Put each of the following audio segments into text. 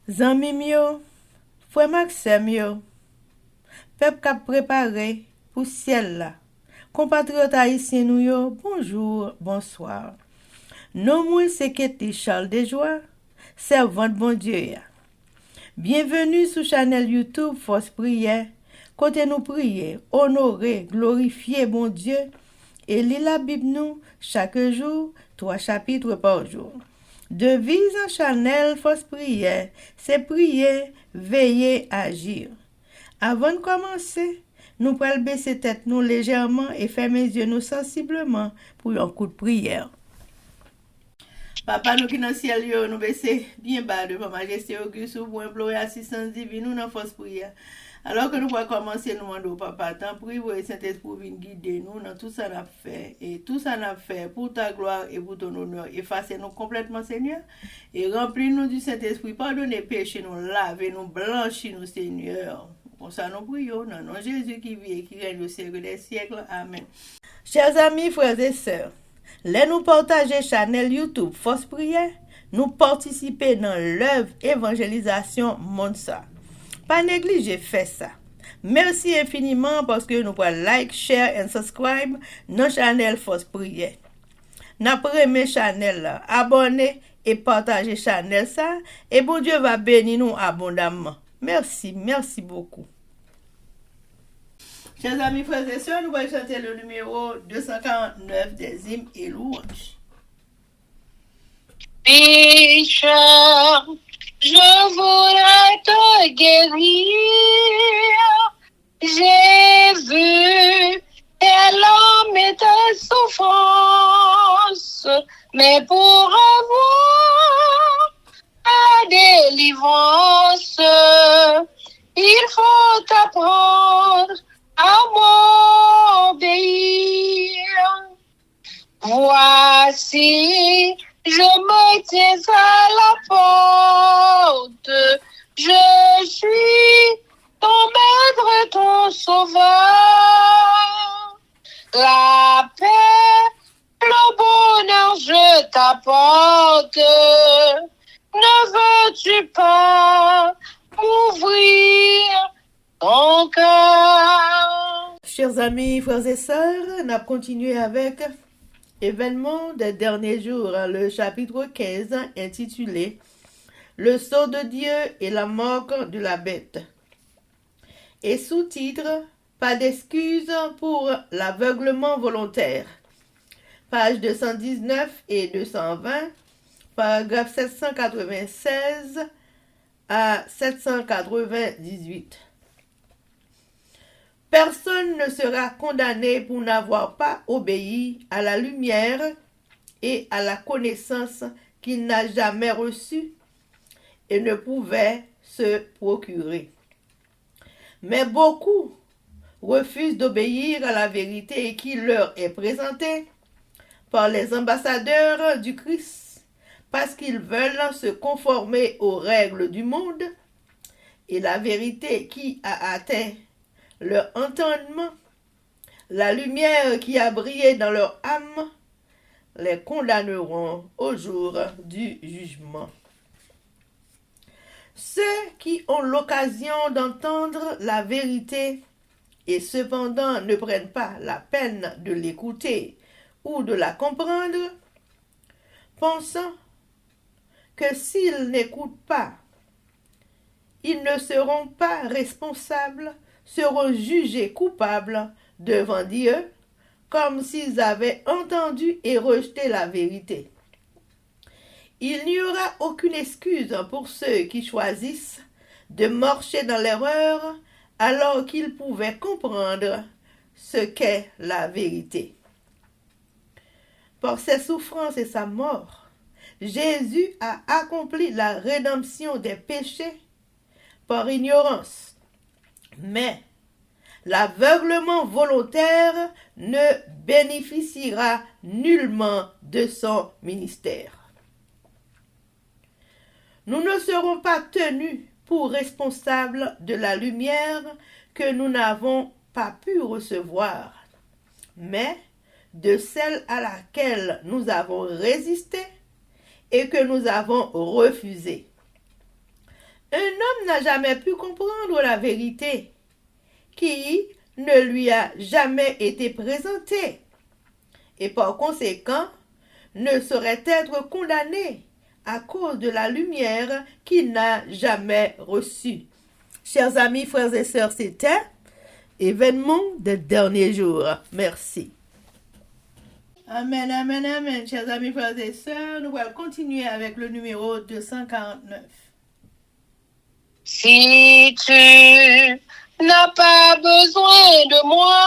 Zanmim yo, frère Maxime yo, peuple k'ap préparé pour ciel là. Compatriotes haïtiens nous yo, bonjour, bonsoir. Non moi c'est Ketty Charles Desjoie, servante bon Dieu ya. Bienvenue sur channel YouTube Force Prière, côté nous prier, honorer, glorifier bon Dieu et lire la Bible nous chaque jour, 3 chapitres par jour. Devise en channel Force Prière, c'est prier, veiller, agir. Avant de commencer, nous pouvons baisser tête nous légèrement et fermer les yeux nous sensiblement pour un coup de prière. Papa nous qui dans le ciel, nous baisser bien bas devant Majesté Auguste pour implorer assistance divine nous dans force prière. Alors que nous pouvons commencer, nous demandons papa, tant prie pour le Saint-Esprit vienne guider nous dans tout ça qu'on a fait. Et tout ça qu'on a fait pour ta gloire et pour ton honneur. Effacez-nous complètement, Seigneur. Et remplis-nous du Saint-Esprit. Pardonnez péché, nous lavez, nous blanchis, nous, Seigneur. Pour ça, nous prions. Non, non, Jésus qui vit et qui règne au siècle des siècles. Amen. Chers amis, frères et sœurs, les nous partager channel YouTube Force Prière, nous participer dans l'œuvre évangélisation Monsa. Pas négliger faire ça. Merci infiniment parce que nous pouvons like, share et subscribe dans channel Force Prière. N'après mes channel là, abonnez et partagez channel ça et bon Dieu va bénir nous abondamment. Merci, merci beaucoup. Chers amis, frères et sœurs, nous allons chanter le numéro 249 des hymnes et louanges. Pécheur, je voudrais te guérir. J'ai vu tes larmes et tes souffrances, mais pour avoir ta délivrance, il faut apprendre à m'obéir. Voici, je me tiens à la porte, je suis ton maître, ton sauveur. La paix, le bonheur, je t'apporte. Ne veux-tu pas m'ouvrir ton cœur? Chers amis, frères et sœurs, nous continuons avec événements des derniers jours, le chapitre 15 intitulé Le sceau de Dieu et la marque de la bête. Et sous-titre Pas d'excuse pour l'aveuglement volontaire. Page 219 et 220, paragraphe 796 à 798. Personne ne sera condamné pour n'avoir pas obéi à la lumière et à la connaissance qu'il n'a jamais reçue et ne pouvait se procurer. Mais beaucoup refusent d'obéir à la vérité qui leur est présentée par les ambassadeurs du Christ parce qu'ils veulent se conformer aux règles du monde et la vérité qui a atteint leur entendement, la lumière qui a brillé dans leur âme, les condamneront au jour du jugement. Ceux qui ont l'occasion d'entendre la vérité et cependant ne prennent pas la peine de l'écouter ou de la comprendre, pensant que s'ils n'écoutent pas, ils ne seront pas responsables, seront jugés coupables devant Dieu, comme s'ils avaient entendu et rejeté la vérité. Il n'y aura aucune excuse pour ceux qui choisissent de marcher dans l'erreur alors qu'ils pouvaient comprendre ce qu'est la vérité. Par ses souffrances et sa mort, Jésus a accompli la rédemption des péchés par ignorance. Mais l'aveuglement volontaire ne bénéficiera nullement de son ministère. Nous ne serons pas tenus pour responsables de la lumière que nous n'avons pas pu recevoir, mais de celle à laquelle nous avons résisté et que nous avons refusée. Un homme n'a jamais pu comprendre la vérité qui ne lui a jamais été présentée et par conséquent ne saurait être condamné à cause de la lumière qu'il n'a jamais reçue. Chers amis, frères et sœurs, c'était événement des derniers jours. Merci. Amen, amen, amen. Chers amis, frères et sœurs, nous allons continuer avec le numéro 249. Si tu n'as pas besoin de moi,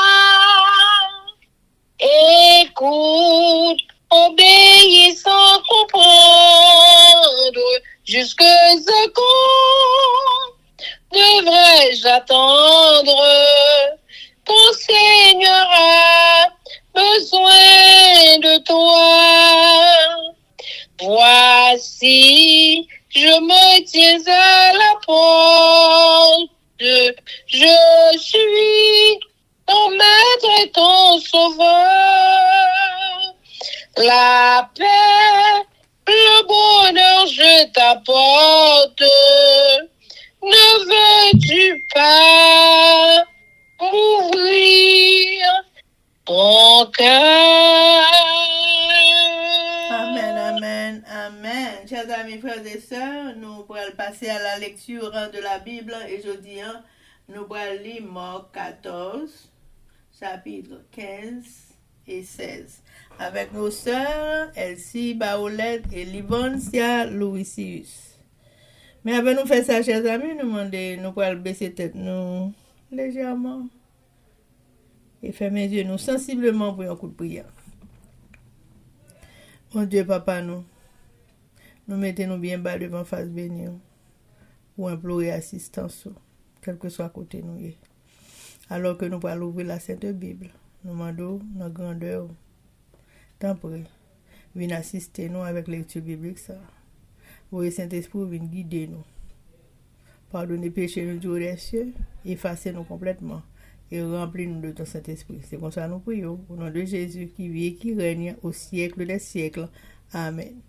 écoute, obéis sans comprendre, jusque quand devrais-je attendre? Ton Seigneur a besoin de toi. Voici, je me tiens à la porte. Je suis ton maître et ton sauveur. La paix, le bonheur, je t'apporte. Ne veux-tu pas ouvrir ton cœur? Amen, amen, amen. Chers amis, frères et sœurs, nous pourrons passer à la lecture de la Bible et jeudi, nous pourrons lire Marc 14, chapitre 15 et 16, avec nos sœurs Elsie Baoulette et Livoncia Louisius. Mais avant nous faire ça, chers amis, nous pourrons baisser tête nous légèrement et fermer les yeux nous sensiblement pour un coup de prière. Mon Dieu, papa, nous mettons-nous bien bas devant face bénie pour implorer assistance, quel que soit côté nous. Alors que nous allons ouvrir la Sainte Bible, nous demandons notre grandeur, tant pis, viens assister nous avec lecture biblique. Ça. Vous, Saint-Esprit, viens guider nous. Pardonnez péché nous du des cieux, effacez nous complètement et remplis-nous de ton Saint-Esprit. C'est comme ça que nous prions, au nom de Jésus qui vit et qui règne au siècle des siècles. Amen.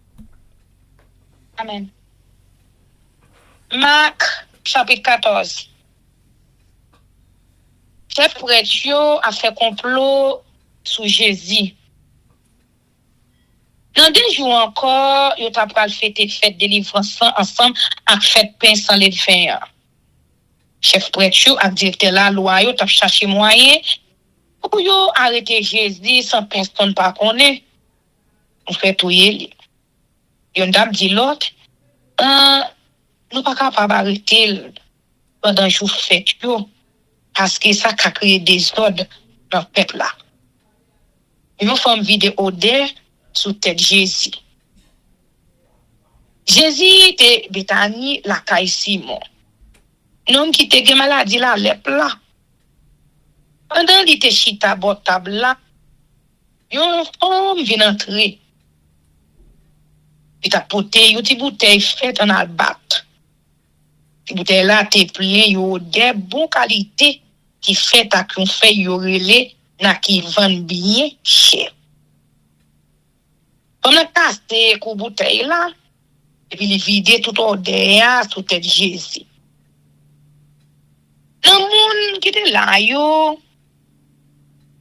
Amen. Marc, chapitre 14. Chef prêtre a fait complot sur Jésus. Dans 2 jours encore, il a pris fêter fête délivrance ensemble avec fête pain sans les fin. Chef prêtre a directeur la loi, il a cherché moyen pour arrêter Jésus sans personne pas connaître. On fait tout y. Yon dame dit l'autre, nous pas capable d'arrêter pendant jour fête parce que ça a créé des ordres dans le peuple là. Une femme vidéo d'air sous tête Jésus. Jésus était Bethanie la caille Simon. L'homme qui était maladie la lèpre là. Pendant qu'il était chita bord table là, une femme vient entrer. Il a porté une petite bouteille faite en albâtre. Cette bouteille là était pleine de bonne qualité qui fait à qu'on fait yorele na qui vend bien cher. On a cassé la bouteille là et puis il vide tout odeur sous tête Jésus. Le monde qui était là il y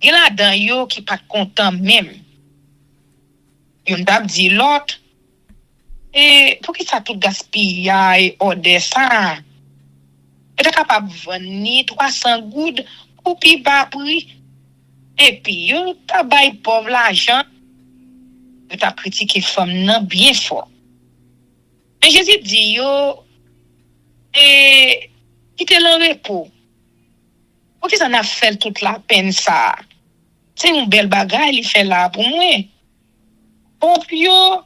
a là-dedans yo qui pas content même. Yon t'a dit l'autre et pour qui ça tout gaspillage odeur ça? Tu es capable de vendre 300 gouttes pour plus bas prix. Et puis, tu as baillé pauvre l'argent. Tu as critiqué femme nan bien fort. Mais Jésus dit, et qui te l'en repos. Pour qui ça n'a fait toute la peine ça? C'est une belle bagaille, il fait là pour moi. Pour yo,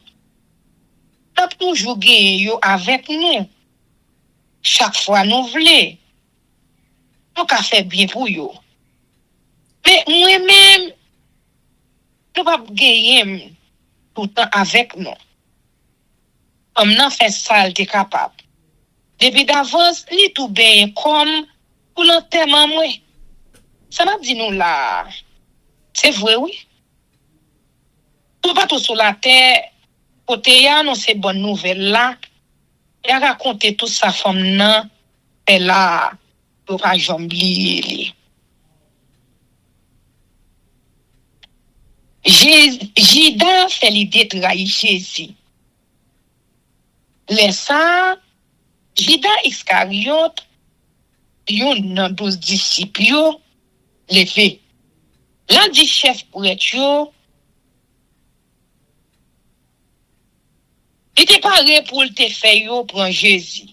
t'as toujours gagné avec nous. Chaque fois nous voulons. Nous avons fait bien pour eux. Mais moi-même, nous ne pouvons pas gagner tout le temps avec nous. Comme nous fait ça, tu es capable. Depuis d'avance, il tout bien comme pour l'enterrement. Ça m'a dit nous là. C'est vrai, oui. Nous pas tout sur la terre. Côté ya, nous c'est bonne nouvelle là. Il a raconté tout sa femme nan, elle a pas jamais oublié. Judas fait l'idée de trahir Jésus. Laissant Judas Iscariote, yon nan 12 disciples yo, levé. L'un dit chef pour être yo, il était paré pour le te faire yo prendre Jésus.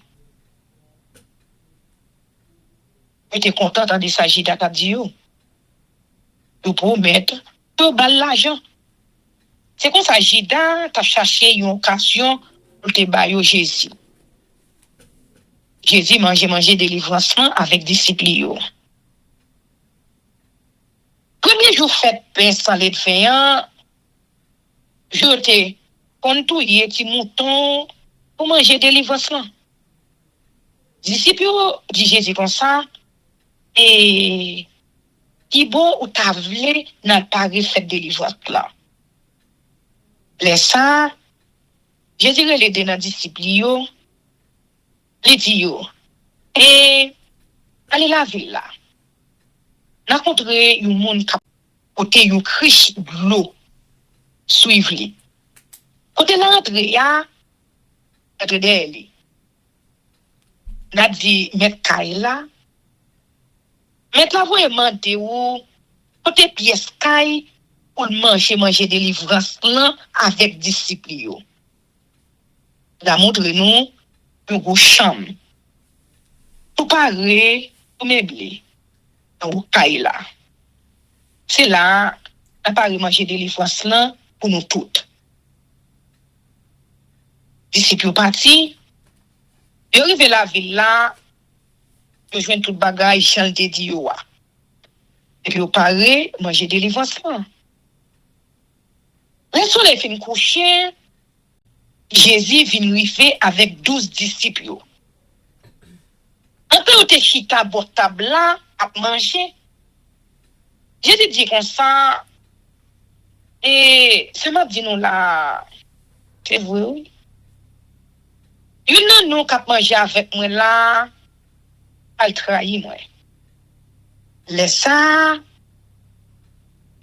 Il était content de ça, Judas a dit yo. Yo promettre, yo bal l'argent. C'est comme ça, Judas t'a cherché une occasion pour te bailler Jésus. Jésus mangeait délivrance avec disciples yo. Premier jour fait pain sans lait de féant, je te contouiller petit mouton pour manger délivrance là. Disciples dit Jésus comme ça et qui bon ou ta vle n'a pas fait délivrance là. Laisse ça, Jésus les deux dans disciples yo, les dit yo et allez la ville là. N'a rencontré un monde qui côté une criche de l'eau suivre li. Côté l'entrée ya entre d'elle. N'a dit mettre Kaila. Mettre la voie monter ou côté pièce Kai pour manger délivrance là avec disciples yo. La montre nous une grosse chambre. Tout paré, tout meublé. Ou Kaila. C'est là, on pas manger délivrance là pour nous toutes. Disciples parti, ils arrivent la ville là, ils joignent tout bagage, chanter dit yo. Et puis ils paré manger délivrance là. Le soleil fin coucher, Jésus vient arriver avec 12 disciples. Un peu te chita bord table là à manger. Jésus dit comme ça et ça m'a dit nous là c'est vrai oui. Une nous qui manger avec moi là elle trahit moi. Laisse ça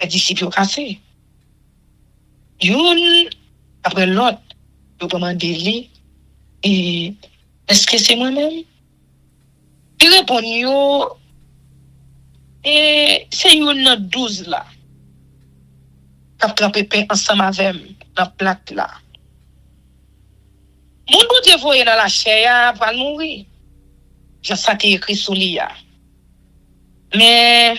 les disciples cassés. Une après l'autre je demander lui et est-ce que c'est moi-même? Il répond yo et c'est une 12 là. Qui a trempé pain ensemble avec dans plaque là. Mon Dieu voyé dans la chair va mourir. J'ai ça qui écrit sous l'IA. Mais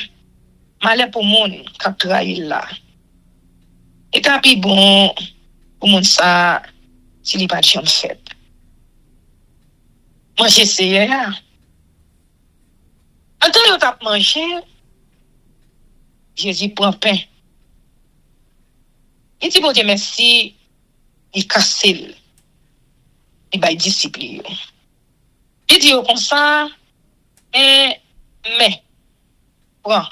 malheur pour monde qui a trahi là. Et tant pis bon pour monde ça s'il pas de jamais fait. Moi j'ai essayé là. En temps où tu as mangé, Jésus prend pain. Il dit, bon Dieu, merci, il casse le. Il va discipline. Il dit, comme ça, mais, prends.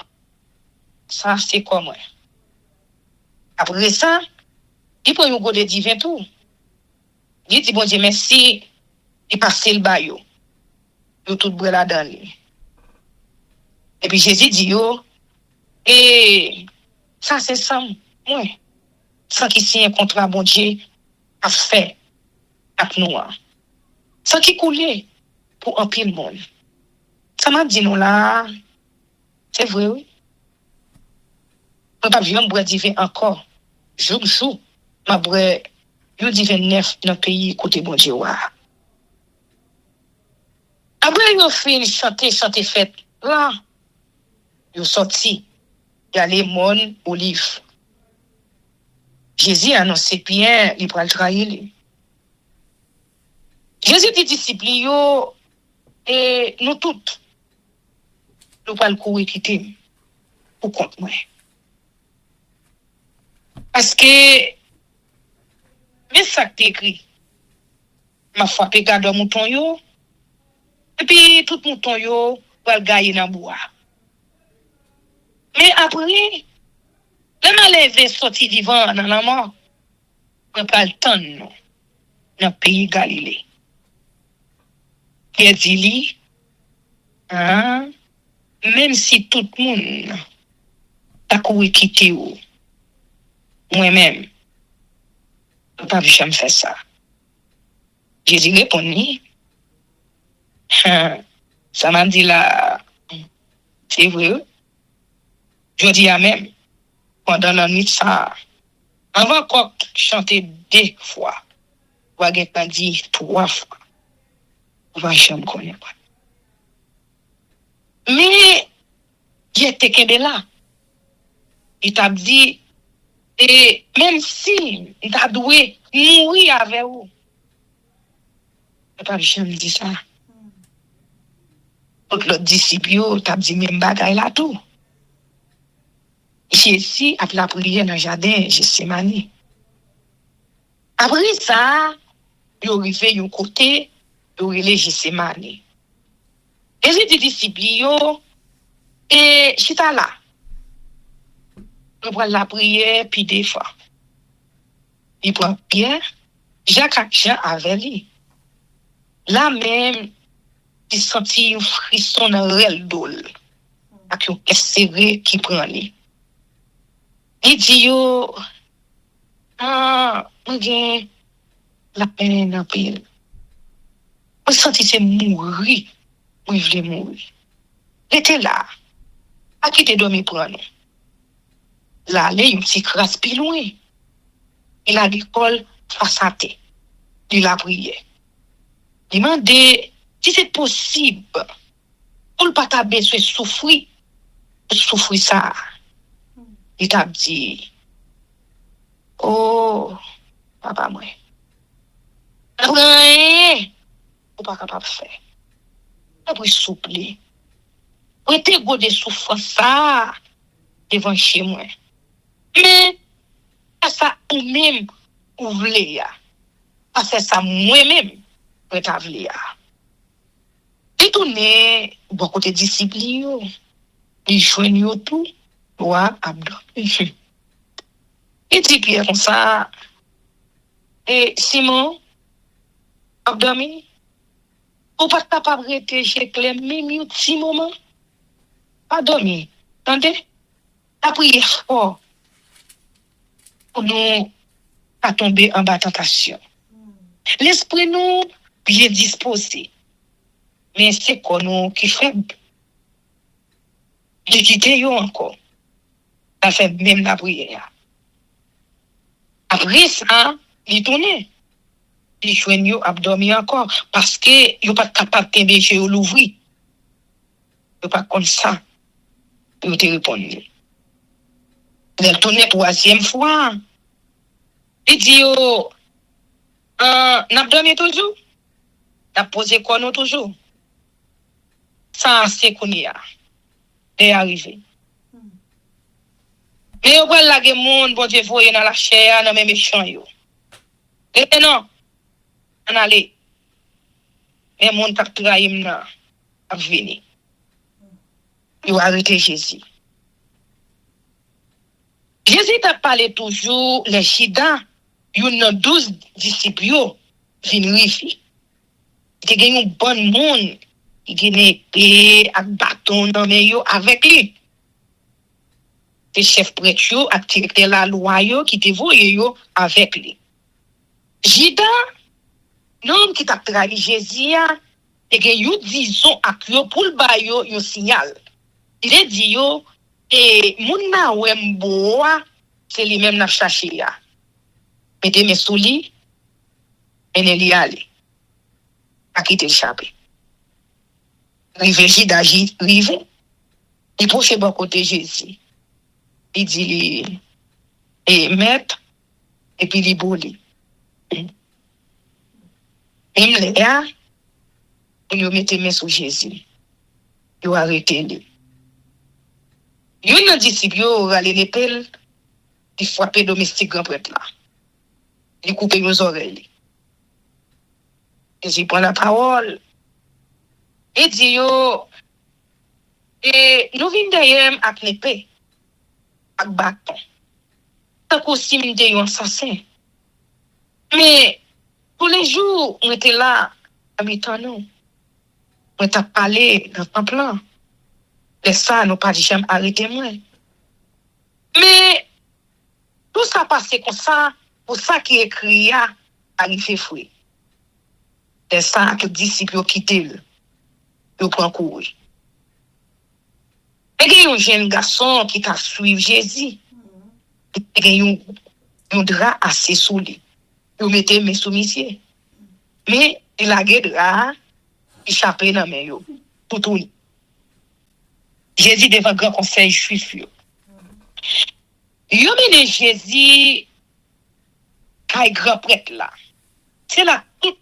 Ça, c'est quoi, moi? Après ça, il prend un goût de divin tout. Il dit, bon Dieu, merci, il passe le baillot. Il tout brûle là-dedans. Et puis Jésus dit yo, et ça c'est ça, moi. Ça qui signe un contrat bon Dieu a fait avec nous. Ça qui coulait pour un pile monde. Ça m'a dit nous là, c'est vrai oui. On pas vivre boire divin encore. Jour, ma boire yo divin neuf dans pays côté bon Dieu wa. Après yo fin chanter fête là. Yo sorti, y a les mon olive. Jésus a annoncé bien, il va le trahir. Jésus dit disciples yo et nous toutes nous pas le courir quitter pour compte moi. Parce que mais ça qui écrit m'a frappé garde mouton yo et puis tout mouton yo va le gagner dans bois. Mais après, le malheur sorti vivant dans la mort, on pas le temps dans le pays Galilée. Pierre dit, hein, même si tout le monde a couru quitter ou, moi-même, je ne peux pas jamais faire ça. Jésus répondit, ça m'a dit là, c'est vrai, je dis à même, pendant la nuit, ça, avant qu'on chanter 2 fois, on va dire 3 fois, on va jamais connaître. Mais, j'étais qu'un de là. Il t'a dit, et même si il t'a doué mourir avec vous, je ne peux pas jamais dire ça. L'autre disciple, t'a dit même bagaille là tout. Jésus a la prière dans le jardin, Gethsemane. Après ça, il arrivé un côté, il arrivé Gethsemane. Et les disciples, et chita là. Il prend la prière, puis des fois. Il prend Pierre, Jacques et Jean avec lui. Là même, il sentit un frisson dans le dol. Avec un cœur serré qui prend lui. Il dit, j'ai la peine en pile. Je sentis c'est mourir. Moi, je voulais mourir. Il était là. À qui t'es dormi pour nous? Là, il y a une petite crasse plus loin. Il a l'école face à terre. Il a prié. Il m'a demandé si c'est possible pour ne pas t'abaisser souffrir ça. Il t'a dit, oh, papa, moi, rien, ou pas capable de faire. Après, souple. Ou était gros de souffrance ça devant chez moi. Mais, ça ou même, ou voulez ya. Parce que ça moi-même, ou ta voulez ya. Et tourné, beaucoup de disciples, ils joignent tout, ou abdomen. Il dit Pierre comme ça, et Simon, abdomen, ou pas capable de rester chez Clem, même un petit moment, pas dormir. Entendez? La prière fort pour nous pas tomber en bas de tentation. L'esprit nous bien disposé, mais c'est quoi nous qui faible. De quitter encore. Ça fait même la prière. Après ça, il tourne. Il joigne abdomen encore parce que il pas capable de bouger ou l'ouvrir. Il pas comme ça. Il te répondre. Il tourne 3e fois. Il dit n'a dormi toujours. N'a posé quoi nous toujours. Ça c'est qu'on y a. Est arrivé. Mais on voit là que monde bon Dieu voyer dans la chair dans mes méchants yo. Et non. On allait. Mais monde t'a trahi m'na a venir. Il a arrêté Jésus. Jésus t'a parlé toujours les chida, yon 12 disciples vinn rifi. Il y a un bon monde qui gagne épée ak bâton dans men yo avec lui. C'est chef prêtre yo ak directeur la loi yo qui te voye yo avec lui. Jida, l'homme qui t'a trahi Jésus, et que yo disons ak yo pour le ba yo un signal. Il est dit yo, et moun na wem boa, c'est lui même n'a cherché ya. Mettez mes sous lui, et ne li aller. A quitter le chapé. Rive Jida, rive. Il proche bon côté Jésus. Il dit, et maître, et puis il bouli. Il me l'a, il mette mes sous Jésus. Il a arrêté lui. Il y a un disciple qui a l'épée, il frappe domestique grand prêtre là. Il coupe nos oreilles. Jésus prend la parole. Et dit et nous venons d'ailleurs avec l'épée, avec bâton. Tant qu'aussi nous sommes assassin. Mais pour les jours, on était là, habitant nous. moi t'a parlé dans ton plan. Et ça, nous pas dit jamais arrêter moi. Mais, tout ça passé comme ça, pour ça qui écrit, arrivé fruit. C'est ça que les disciples ont quitté, ils prennent courir. Et il y a un jeune garçon qui t'a suivi Jésus. Il y a un drap assez sous lui. Il mettait mes soumissiers. Mais il a gardé drap, il chapé dans mes yo. Tout. Jésus devant le grand conseil juif. Yo mené Jésus à grand prêtre là. C'est là tout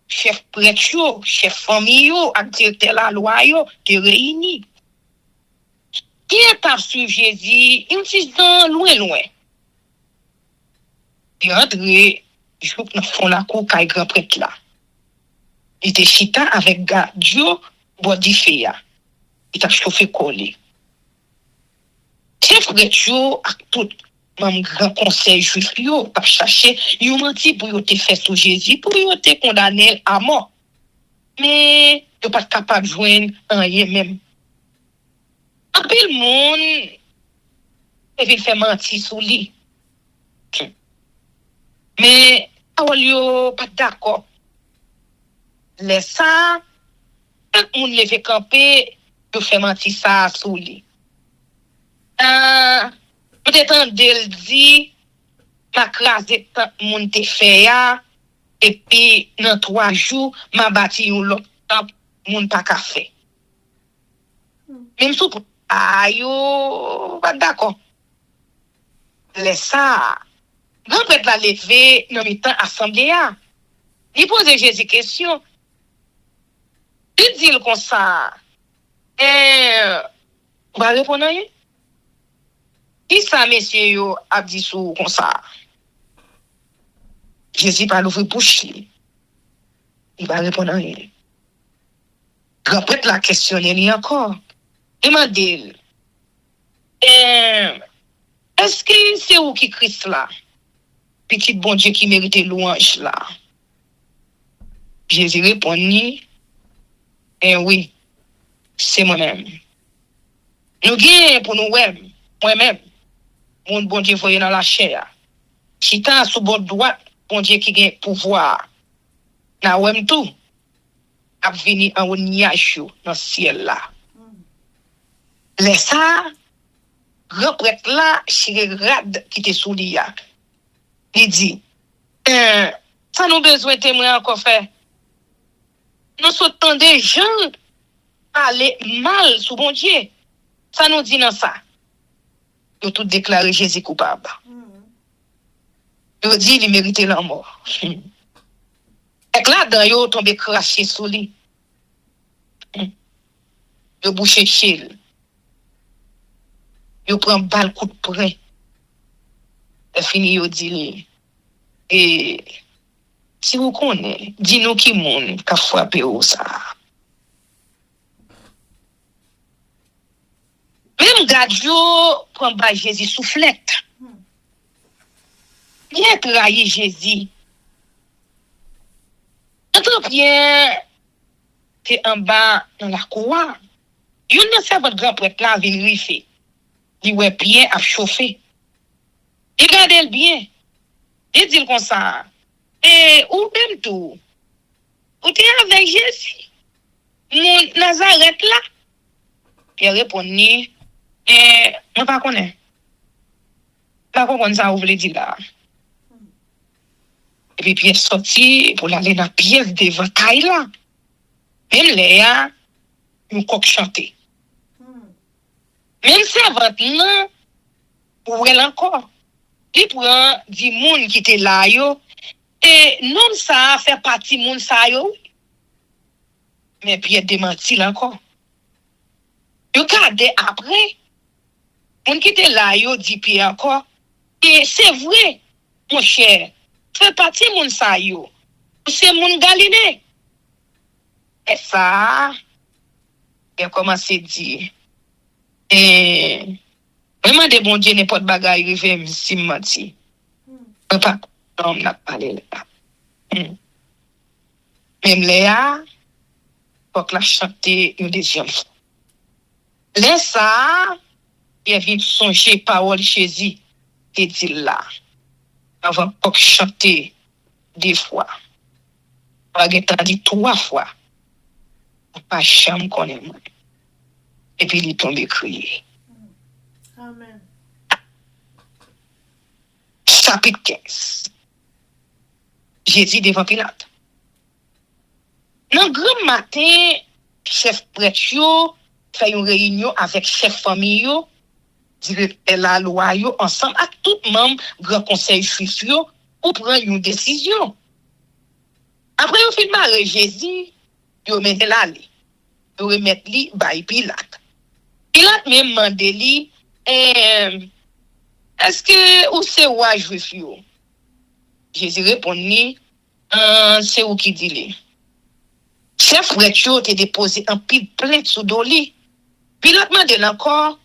chef prêtre yo, chef famille yo, ak directeur la loi yo, te réunis. Qui est à suivre Jésus, il me loin. Il est entré, je crois que fond la cour kay grand prêtre là. Il était chita avec Dieu, body fea. Il t'a chauffé collé. Chef prêtre yo ak tout même grand conseil juif yo pas chercher yo menti pour yo te faire sous Jésus pour yo te condamner à mort. Mais yo pas capable de joindre rien même. En pile monde il fait mentir sous lui. Mais yo pas d'accord. Laisse ça tout monde lever camper yo fait mentir ça sous lui. Peut-être un del dit m'a crasé tant moun te fait ya et puis dans 3 jours m'a bâti un l'autre temple moun pas ka fait. Même sous yo pas d'accord. Laisse ça. Grand prêtre la levé dans mi-temps assemblée ya. Il pose Jésus question. Il dit comme ça. Va répondre rien. Qui ça, messieurs, yo, a dit sous comme ça? Jésus pas l'ouvrir bouche. Il va répondre à rien. Grand prêtre la questionné lui encore. Demandez. Est-ce que c'est où qui Christ là? Petit bon Dieu qui mérite louange là? Jésus répond oui, c'est moi-même. Nous gagnons pour nous-mêmes, moi-même. Mon bon Dieu voyé dans la chair. Si t'as sous bord droite, bon Dieu qui gagne pouvoir. Na wem tout. A venir en un nuage dans le ciel là. Laisse ça, grand prêtre là, chire rad qui te sous lui. Il dit, ça nous besoin témoin encore faire. Nous sommes des gens aller mal sous bon Dieu. Ça nous dit dans ça. Ils ont tout déclaré Jésus coupable. Ils ont dit qu'il méritait la mort. Et là, ils ont tombé craché sous lui. Ils ont bouché chez lui. Ils ont pris un balle coup de poing. Et fini, ils ont dit, et si vous connaissez, dis-nous qui monde qui a frappé au ça. Même Gadjo prend bas Jésus soufflette. Bien trahi Jésus. Entre bien, c'est en bas dans la cour. Il ne sait pas grand prêtre là, vient rifer. Il ouais bien à chauffer. Il garde le bien. Il dit comme ça. Et ou même tout. Ou t'es avec Jésus. Mon Nazareth là. Il répond moi pas connais. Pas comprendre ça vous voulez dire là. Et puis pièce sorti pour aller dans pièce devant taille là. Même là, une coq chanter. Même servante là, pour elle encore. Il prend 10 moun qui était là yo et non ça fait partie moun ça yo. Mais puis il démenti là encore. Yo garder après moun qui était là yo dit puis encore et c'est vrai mon cher fait partie moun ça yo. C'est moun Galilée. Et ça il a commencé à dire vraiment de bon Dieu n'importe bagaille rive si menti. Pas on n'a parlé là. Même Léa Faut que la chanter une deuxième fois. Là, ça, il vient songer parole Jésus et dit là. Avant pas chanter deux fois. Pas dit trois fois. Pas jamais connaît moi. Et puis il tombe crier. Amen. Chapitre 15. Jésus devant Pilate. Dans le grand matin, chef prêtre fait une réunion avec chef famille yo, directeur la loi yo, ensemble avec tout membre grand conseil juif yo, pour prendre une décision. Après au film Jésus, yo mette l'aller. Yo remettre li bay Pilate. Pilate même demande li est-ce que ou c'est roi juif yo? Jésus répond ni c'est ou qui dit li. Chef prêtre te déposé un pile plainte sous doli. Pilate m'a dit encore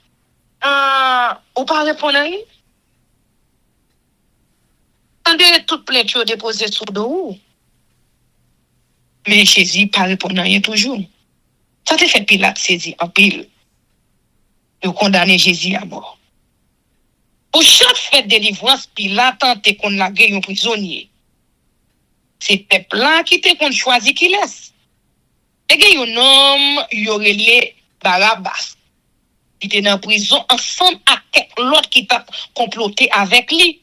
ou pas répondre à rien. Attendez toute plainte déposé sous doli. Mais Jésus pas répondre à rien toujours. Ça te fait Pilate saisi en pile. Il condamné Jésus à mort. Pour chaque fête de délivrance, Pilate tente qu'on la gueule un prisonnier. C'est peuple là qui te qu'on choisi qui laisse. Et il y a un homme, il y aurait les Barabbas. Il était dans la prison ensemble avec l'autre qui t'a comploté avec lui.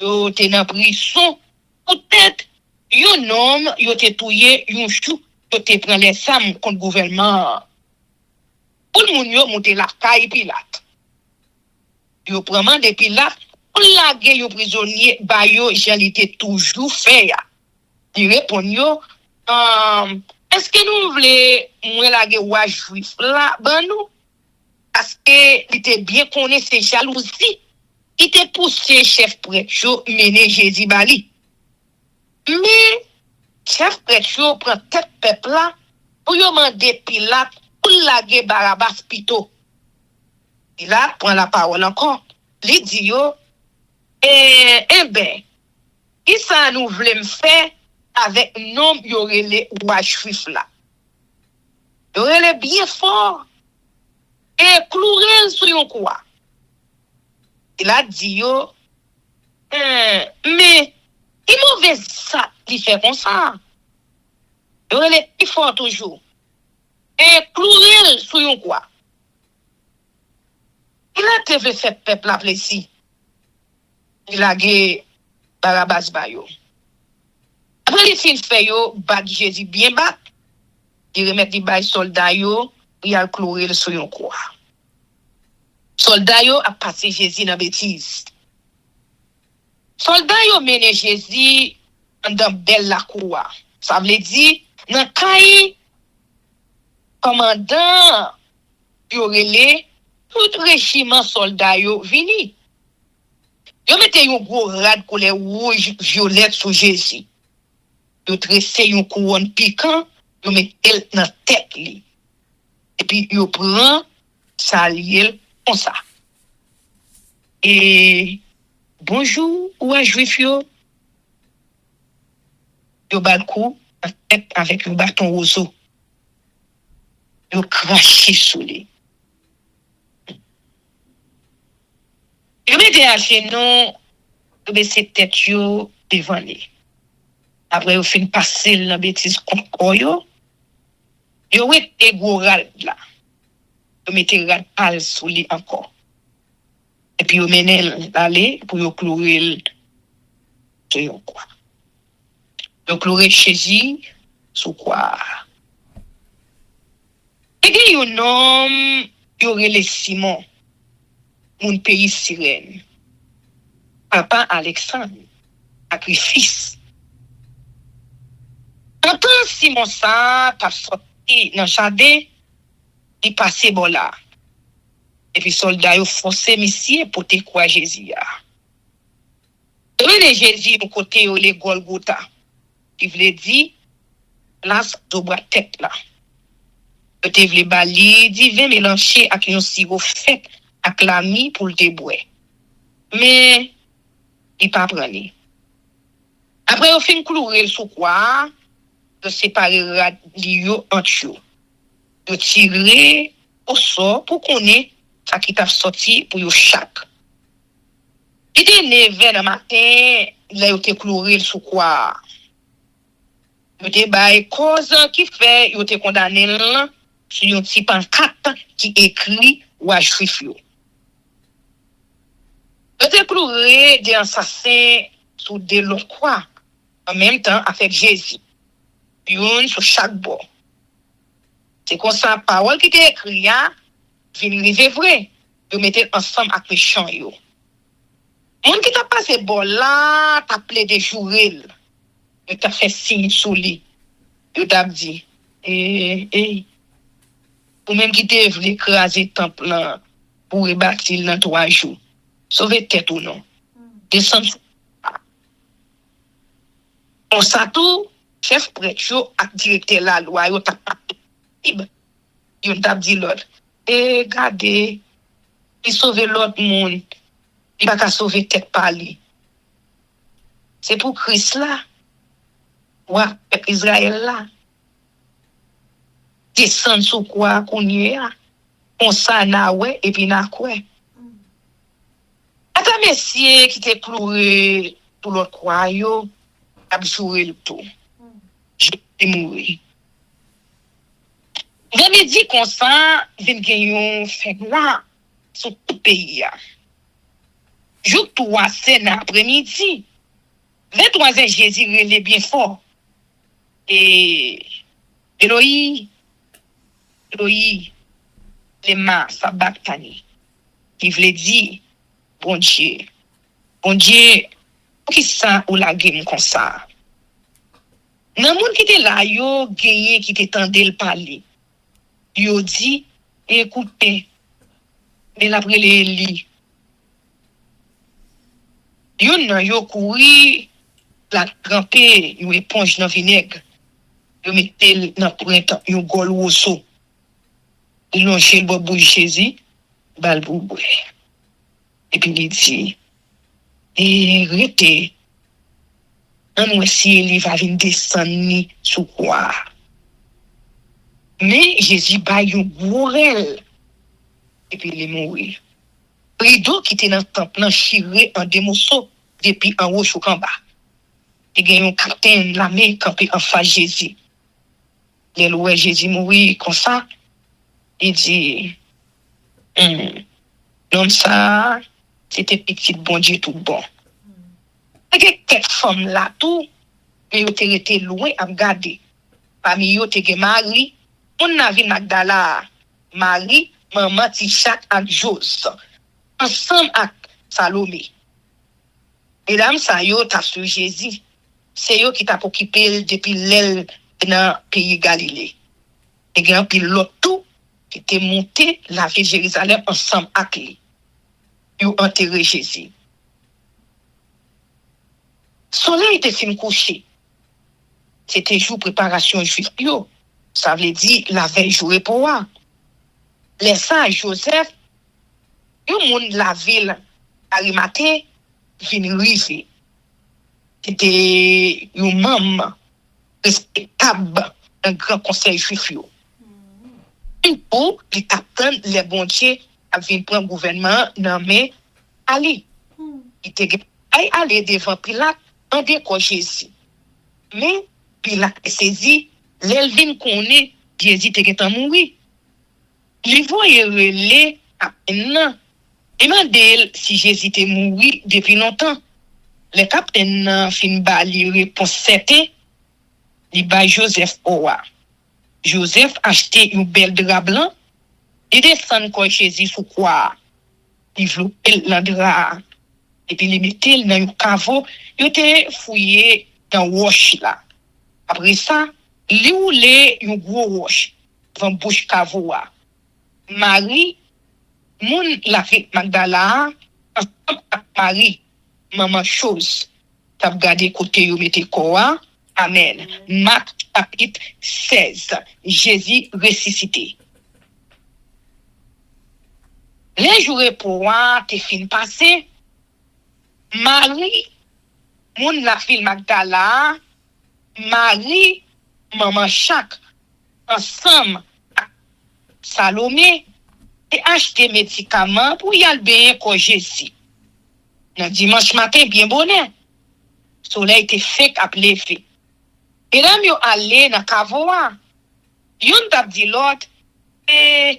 Il était dans la prison. Peut-être, un homme, il était tué, un chou, il était pris les sommes contre le gouvernement. Pour le monde, il monté la caille Pilate. Il prend de Pilate, pour la guerre, prisonnier, bah, il était toujours fait. Il répond, est-ce que nous voulons la guerre juif là, ben nous? Parce que il était bien connu ses jalousies. Il était poussé chef prêtre, mener Jésus Bali. Mais, chef prêtre, prend tête peuple là, pour demander Pilate, pour la guerre Barabbas pito. Pilate prend la parole encore. Il dit, ben, qui ça nous voulons faire avec nom y aurait les rois juifs là. Y aurait les bien fort et clouer sur yon quoi. Il a dit mais il mauvais ça il fait comme ça. Y aurait les plus fort toujours et clouer sur yon quoi. Il a te fait peuple la plaisir. Il a gagné Barabbas bayo. Après les filles fait yo, bat Jésus bien bat. Il remet les bail soldats yo, il a cloué sur yon croix. Soldats yo a passé Jésus dans bêtise. Soldats yo mené Jésus dans belle la croix. Ça veut dire dans caille commandant yo relé tout régiment soldat yo vini. Yo mette yon gros rad couleur rouge violette sur Jésus. Yo tressé yon couronne piquant, yo mette dans tête li. Et puis yo prend sa liel comme ça. Et bonjour ou juif yo. Yo bal coup en tête avec un bâton roseau. Yo craché sous lui. Yo mette à chez nous, yo baissé tête yo devant lui. Après, vous fin passer dans bêtise contre yo. Yo wete gros rad là. Yo mette rad pal sous lui encore. Et puis yo mène l'aller pour yo clouer sur yon quoi. Yo clouer Jésus sous quoi. Et puis yon homme yo relé Simon. Mon pays Sirène. Papa Alexandre avec fils. Quand Simon ça t'a sorti dans jardin, il passait bon là. Et puis soldat yo forcé monsieur pour te croire Jésus a. Le Jésus au côté au le Golgotha. Qui veut dire place de bras tête là. Te vle bali divin mélanger avec un sirop fait avec la mi pour le boire. Mais il pas prendre. Après au fin clouer sous quoi de séparer radio entre eux. yo tire au sort pour connaître ça qui t'a sorti pour yo chaque. Il était né vers le matin, là yo te cloué sous quoi. Yo te bay cause qui fait yo te condamné là sur un petit pancarte qui écrit ou juif yo. Yo te cloué des assassins sous des longs croix en même temps avec Jésus. Yon sur chaque bord. C'est comme ça, parole qui était écrite, vient arriver vrai. Yo mettez ensemble avec les chants yo. Moun qui t'a passé bon là, t'a plaidé jourel. Yo t'a fait signe sous lui. Yo t'a dit, ou même qui t'a voulu écraser temple là, pour rebâtir dans 3 jours. Sauver tête ou non. Descendre. On ça tout, chef prêtre yo ak directeur la loi yo t'a yo t'a dit l'autre. Regardez, il sauve l'autre monde. Il va pas sauver tête par lui. C'est pour Christ là. Ouais, Israël là. Descendre sous quoi qu'on y est. On ça na ouais et puis na quoi. Attends messieurs qui t'est cloué pour l'autre croix yo, a joué le tout. Je vais mourir. J'avais dit qu'on ça, vient gagner fait là sur tout pays. Jour 3 c'est l'après-midi. 23 Jésus relé bien fort. Et Eloï, les mains sabachthani, qui voulait dire, bon Dieu, qui ça ou la game comme ça? Nan moun qui était là, yo gagné qui était tendé le parler. Yo dit, écoutez, mais après les lits. Yo couru, la trempé, yo éponge dans vinaigre. Yo mette dans printemps, yo gol woso. Ils l'ont chez le bobo Jésus, bal bouboué. Et puis il dit, rete, an wè si il va venir descendre sous quoi. Mais Jésus ba yon gourel. Et puis il est mort. Rideau qui était dans le temple, chiré en deux morceaux, depuis en haut jusqu'en bas. Et il y a un capitaine, la main campé en face Jésus. Il a Jésus mourir comme ça. Il dit, l'homme ça, c'était petit bon Dieu tout bon. Il y a quelques femmes là tout, mais ils ont été loin à regarder. Parmi eux, il y a Marie, on a vu Magdala, Marie, maman Tichat et Jos, ensemble avec Salomé. Mesdames, ça y est, t'as sur Jésus. C'est eux qui t'a occupé depuis l'aile dans le pays Galilée. Et il y a un pilote tout qui était monté la ville de Jérusalem ensemble avec lui. Ils ont enterré Jésus. Soleil était fin couché. C'était jour préparation juif. Ça veut dire la veille jour pour moi. Les sages Joseph, le monde la ville Arimathée vient river. C'était un membre respectable d'un grand conseil juif. Une pour les attendre les bons dieux à venir prendre le gouvernement nommé Ali. Il était allé devant Pilate en décor Jésus. Mais Pilate est saisi, l'Elvin connaît Jésus était mort. Il voyait relais à peine. Il m'a dit si Jésus était mort depuis longtemps. Le capitaine fin bali réponse c'était il ba Joseph Owa. Joseph acheté une belle drap blanc et descend quoi Jésus sous quoi. Il veut l'endra et puis il mettait dans un caveau, il était fouillé dans roche là. Après ça, il roulé une gros roche dans bouche caveau. Marie mon la fille Magdala ensemble avec Marie maman chose t'as regardé côté yo mette quoi. Amen. Marc chapitre 16. Jésus ressuscité. Les jours pour moi, t'es fin passé. Marie, mon la fille Magdala, Marie, maman chaque, ensemble, Salomé et acheter médicaments pour y aller bien comme Jésus. Dans dimanche matin, bien bonnet. Soleil était fait à lever. Et là, yo allé dans Kavoa. Yon t'a dit l'autre,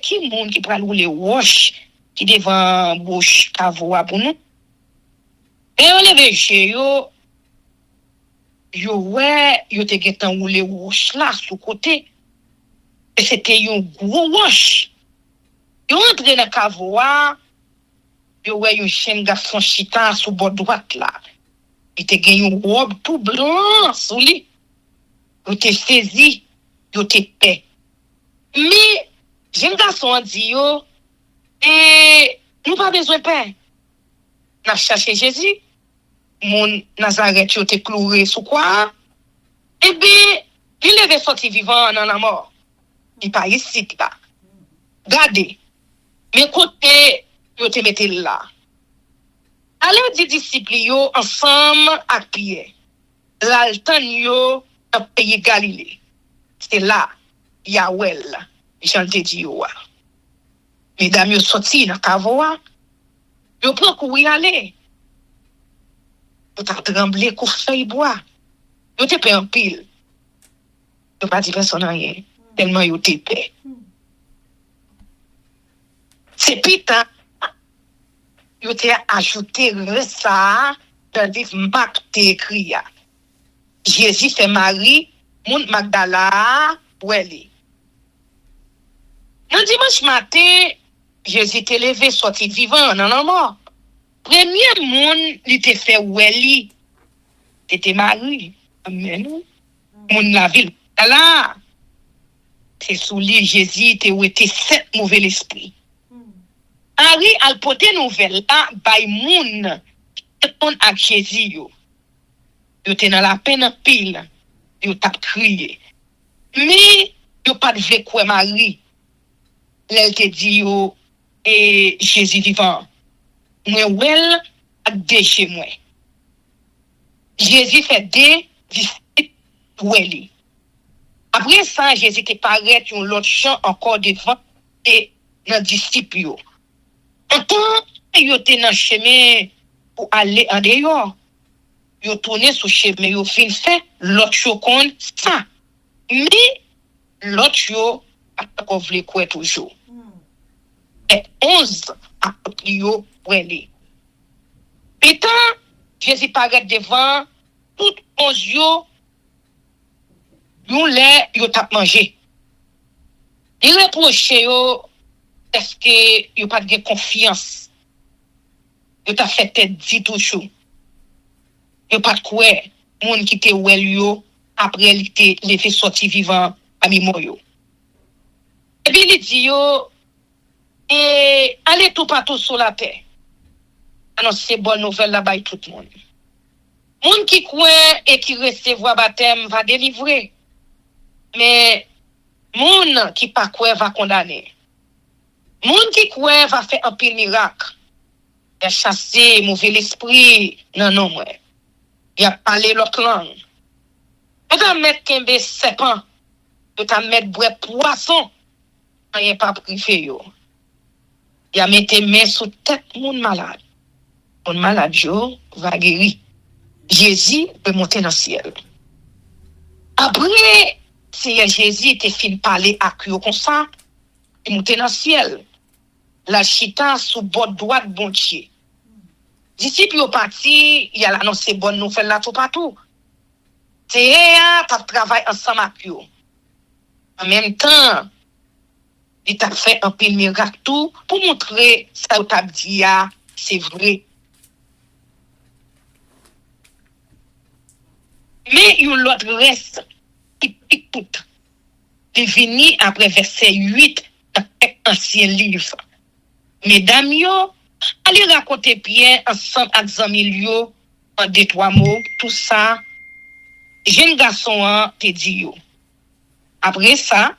qui monde qui pral rouler wash qui devant bouche Kavoa pour nous. Et on levé chez yo te getan roule wash là sous côté. Et c'était un gros wash. Yo entre dans Kavoa, yo un chien garçon chita sous bord droite là. Il te gagné une robe tout blanc sous lui. Yo te saisi, yo te paix. Mais jeune garçon dit yo, et nous pas besoin de paix. N'a cherché Jésus. Mon Nazareth yo te cloué sous quoi? Eh bien, il avait sorti vivant dans la mort. Il pas ici là. Gardez. Mais côté yo te mette là. Alors dit disciples yo ensemble à pied. L'altan yo dans pays Galilée. C'est là Yahweh, j'en te dit yo. Mesdames yo sorti dans Kavoa. Yo prend courir aller. Yo t'a tremblé kou feuille bois. Yo te paie en pile. Yo pas dit personne rien. Tellement yo te paie. C'est pita. Yo te ajouté ça dans le livre Marc te écrit. Jésus fait Marie, moun Magdala, oueli. Dans dimanche matin, Jésus te levé sorti vivant dans la mort. Premier moun li te fait oueli. C'était Marie. Amen. Moun la ville. Là, c'est sous lui Jésus te ou était 7 mauvais esprits. Henri al pote nouvelle là bay moun répond à Jésus yo. Yo te dans la peine pile. Yo t'a crié. Mais yo pas de vle quoi Marie. Elle te dit yo et Jésus vivant. Moi wel ak de chez moi. Jésus fait des disciples pour lui. Après ça Jésus te paraît un autre chant encore devant et dans disciples yo. Quand yo te dans chemin pour aller en dehors, yo tourné sur chemin, yo fin fait l'autre chocon ça. Mais l'autre yo a encore voulu quoi toujours. Et 11 a yo pour aller. Et tant Jésus paraît devant tout 11 yo yo t'a mangé. Il reproche yo est-ce que yo pas de confiance. Yo t'a fait tête dit tout chou. Yo pas quoi moun qui te wel yo après il te levé sorti vivant parmi moi yo. Et puis il dit yo et allez tout partout sur la terre. Annoncer bonne nouvelle là-bas tout le monde. Moun qui croit et qui recevoir baptême va délivrer. Mais moun qui pas croit va condamner. Moun qui croit va faire un pile miracle. Il a chassé mauvais esprit non moi. Il a parlé l'autre langue. Il a mettre kembe serpent. Il a mettre bois poisson. Il a pas privé yo. Il a mettre main sous tête moun malade. Moun malade yo va guérir. Jésus peut monter dans le ciel. Après, si Jésus était fin parler à Dieu comme ça, il monte dans le ciel. La chita sous bord droite bon Dieu. Disciples au parti, il y a annoncé bonne nouvelle là tout partout. C'est t'as travaillé ensemble avec eux. En même temps, il t'a fait un peu de miracle tout pour montrer ça que t'as dit c'est vrai. Mais il y a l'autre reste qui pique tout. Il finit après verset 8 dans l'ancien livre. Mesdames, yo, allez raconter bien ensemble avec Zamil yo, en 2-3 mots, tout ça. Jeune garçon te dit yo. Après ça,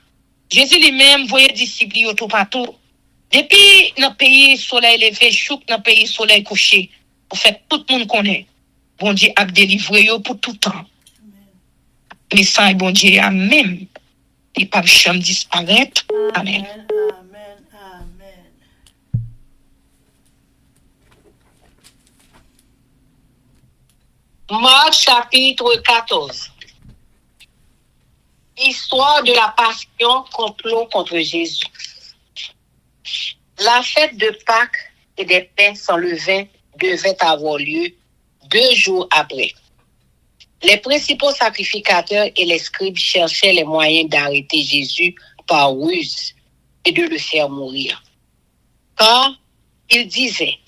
Jésus lui-même voyait disciples yo tout partout. Depuis dans pays soleil levé, chouk dans pays soleil couché, pour faire tout le monde connaît. Bon Dieu a délivré yo pour tout temps. Mais ça, bon Dieu a même, il pas jamais disparaître. Amen. Marc chapitre 14. Histoire de la passion, complot contre Jésus. La fête de Pâques et des pains sans levain devait avoir lieu 2 jours après. Les principaux sacrificateurs et les scribes cherchaient les moyens d'arrêter Jésus par ruse et de le faire mourir. Car ils disaient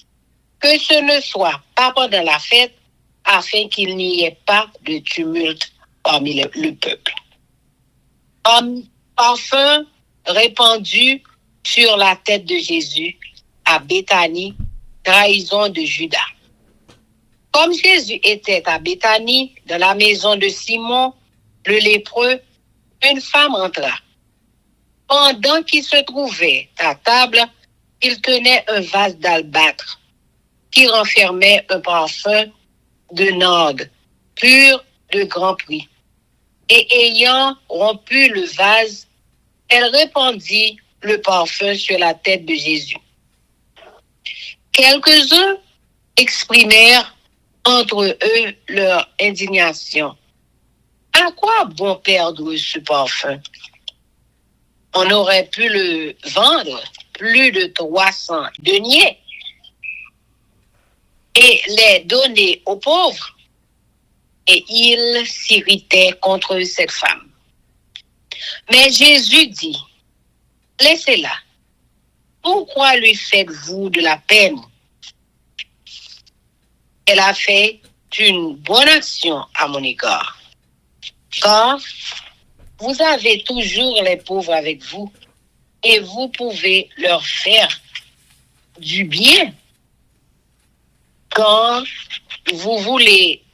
que ce ne soit pas pendant la fête afin qu'il n'y ait pas de tumulte parmi le peuple. Un parfum répandu sur la tête de Jésus à Béthanie, trahison de Judas. Comme Jésus était à Béthanie, dans la maison de Simon, le lépreux, une femme entra. Pendant qu'il se trouvait à table, il tenait un vase d'albâtre qui renfermait un parfum de narde, pur de grand prix. Et ayant rompu le vase, elle répandit le parfum sur la tête de Jésus. Quelques-uns exprimèrent entre eux leur indignation. À quoi bon perdre ce parfum? On aurait pu le vendre plus de 300 deniers et les donner aux pauvres. Et il s'irritait contre cette femme. Mais Jésus dit, laissez-la. Pourquoi lui faites-vous de la peine? Elle a fait une bonne action à mon égard. Car vous avez toujours les pauvres avec vous et vous pouvez leur faire du bien quand vous voulez,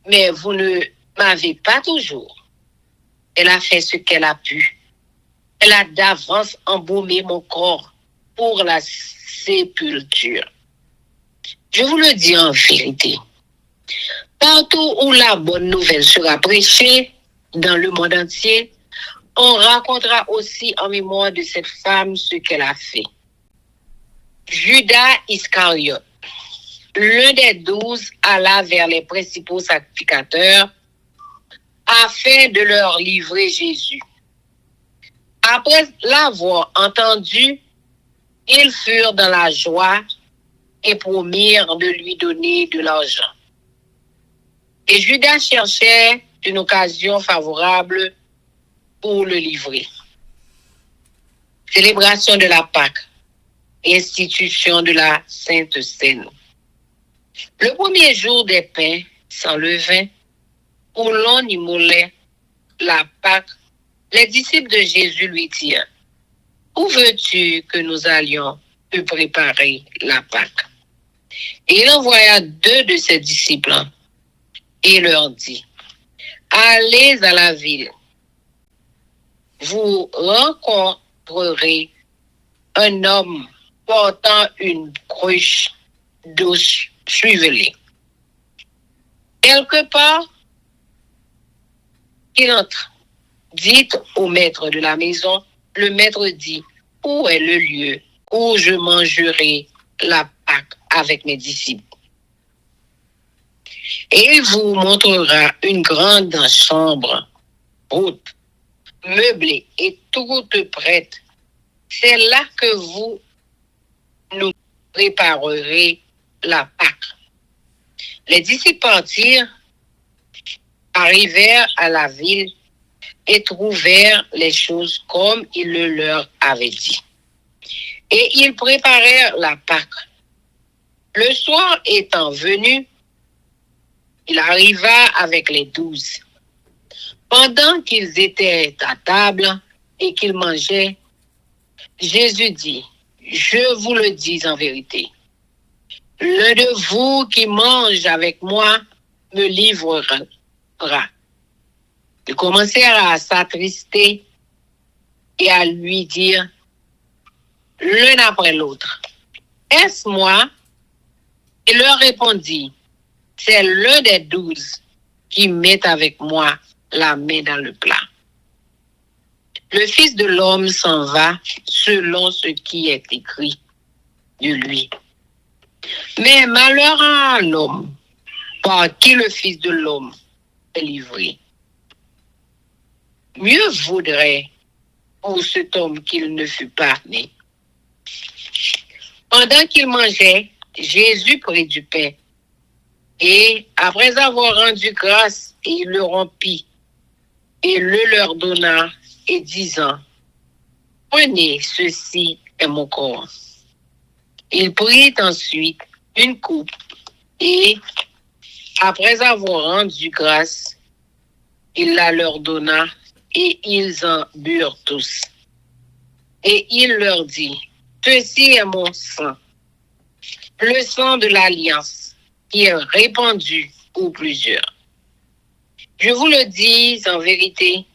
mais vous ne m'avez pas toujours. Elle a fait ce qu'elle a pu. Elle a d'avance embaumé mon corps pour la sépulture. Je vous le dis en vérité. Partout où la bonne nouvelle sera prêchée, dans le monde entier, on racontera aussi en mémoire de cette femme ce qu'elle a fait. Judas Iscariote, l'un des 12, alla vers les principaux sacrificateurs afin de leur livrer Jésus. Après l'avoir entendu, ils furent dans la joie et promirent de lui donner de l'argent. Et Judas cherchait une occasion favorable pour le livrer. Célébration de la Pâque, institution de la Sainte Seine. Le premier jour des pains sans levain, où l'on immolait la Pâque, les disciples de Jésus lui dirent, où veux-tu que nous allions te préparer la Pâque? Et il envoya 2 de ses disciples et leur dit, allez à la ville. Vous rencontrerez un homme portant une cruche d'eau, suivez-les. Quelque part qu'il entre, dites au maître de la maison, le maître dit, où est le lieu où je mangerai la Pâque avec mes disciples? Et il vous montrera une grande chambre haute, meublée et toute prête. C'est là que vous nous préparerez la Pâque. Les disciples partirent, arrivèrent à la ville et trouvèrent les choses comme il le leur avait dit. Et ils préparèrent la Pâque. Le soir étant venu, il arriva avec les 12. Pendant qu'ils étaient à table et qu'ils mangeaient, Jésus dit, je vous le dis en vérité, l'un de vous qui mange avec moi me livrera. Ils commencèrent à s'attrister et à lui dire l'un après l'autre, est-ce moi? Il leur répondit, c'est l'un des 12 qui met avec moi la main dans le plat. Le Fils de l'homme s'en va selon ce qui est écrit de lui. Mais malheur à l'homme par qui le Fils de l'homme est livré. Mieux vaudrait pour cet homme qu'il ne fût pas né. Pendant qu'il mangeait, Jésus prit du pain et, après avoir rendu grâce, il le rompit et le leur donna et disant, prenez, ceci est mon corps. Il prit ensuite une coupe et, après avoir rendu grâce, il la leur donna et ils en burent tous. Et il leur dit, ceci est mon sang, le sang de l'alliance qui est répandu pour plusieurs. Je vous le dis en vérité,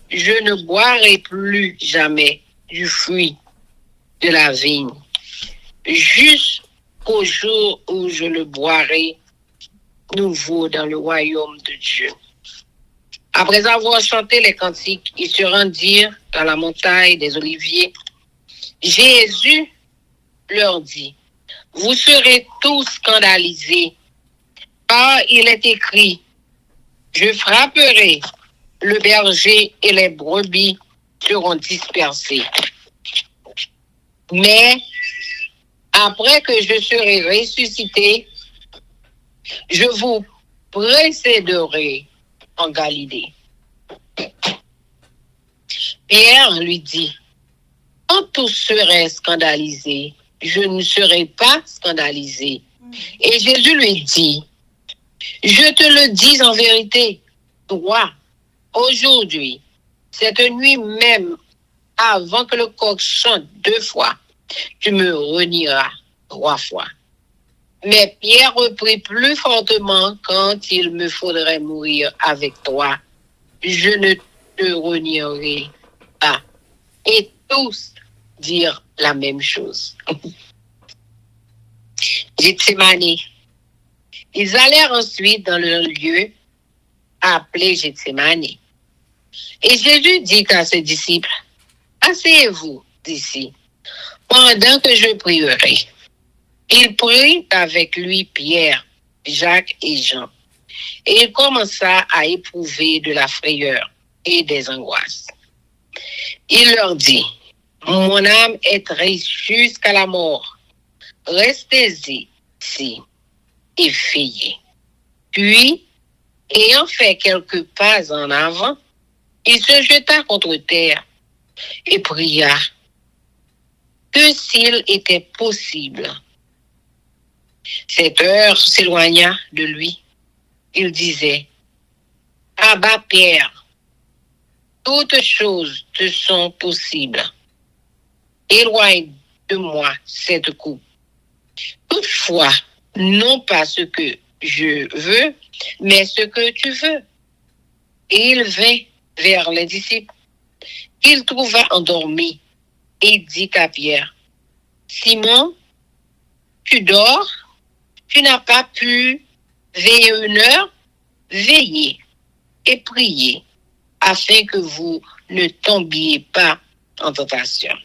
je ne boirai plus jamais du fruit de la vigne, jusqu'au jour où je le boirai nouveau dans le royaume de Dieu. Après avoir chanté les cantiques, ils se rendirent dans la montagne des Oliviers. Jésus leur dit, vous serez tous scandalisés, car il est écrit, je frapperai le berger et les brebis seront dispersés. Mais après que je serai ressuscité, je vous précéderai en Galilée. Pierre lui dit, quand tous seraient scandalisés, je ne serai pas scandalisé. Et Jésus lui dit, je te le dis en vérité, toi, aujourd'hui, cette nuit même, avant que le coq chante 2 fois, tu me renieras 3 fois. Mais Pierre reprit plus fortement, quand il me faudrait mourir avec toi, je ne te renierai pas. Et tous dirent la même chose. Gethsémani. Ils allèrent ensuite dans le lieu appelé Gethsémani. Et Jésus dit à ses disciples, asseyez-vous d'ici, pendant que je prierai. Il prit avec lui Pierre, Jacques et Jean, et il commença à éprouver de la frayeur et des angoisses. Il leur dit, mon âme est triste jusqu'à la mort. Restez-y ici, effrayés. Puis, ayant fait quelques pas en avant, il se jeta contre terre et pria que s'il était possible. Cette heure s'éloigna de lui. Il disait, Abba Pierre, toutes choses te sont possibles. Éloigne de moi cette coupe. Toutefois, non pas ce que je veux, mais ce que tu veux. Et il vint vers les disciples, qu'il trouva endormis, et dit à Pierre, Simon, tu dors? Tu n'as pas pu veiller 1 heure? Veillez et priez, afin que vous ne tombiez pas en tentation.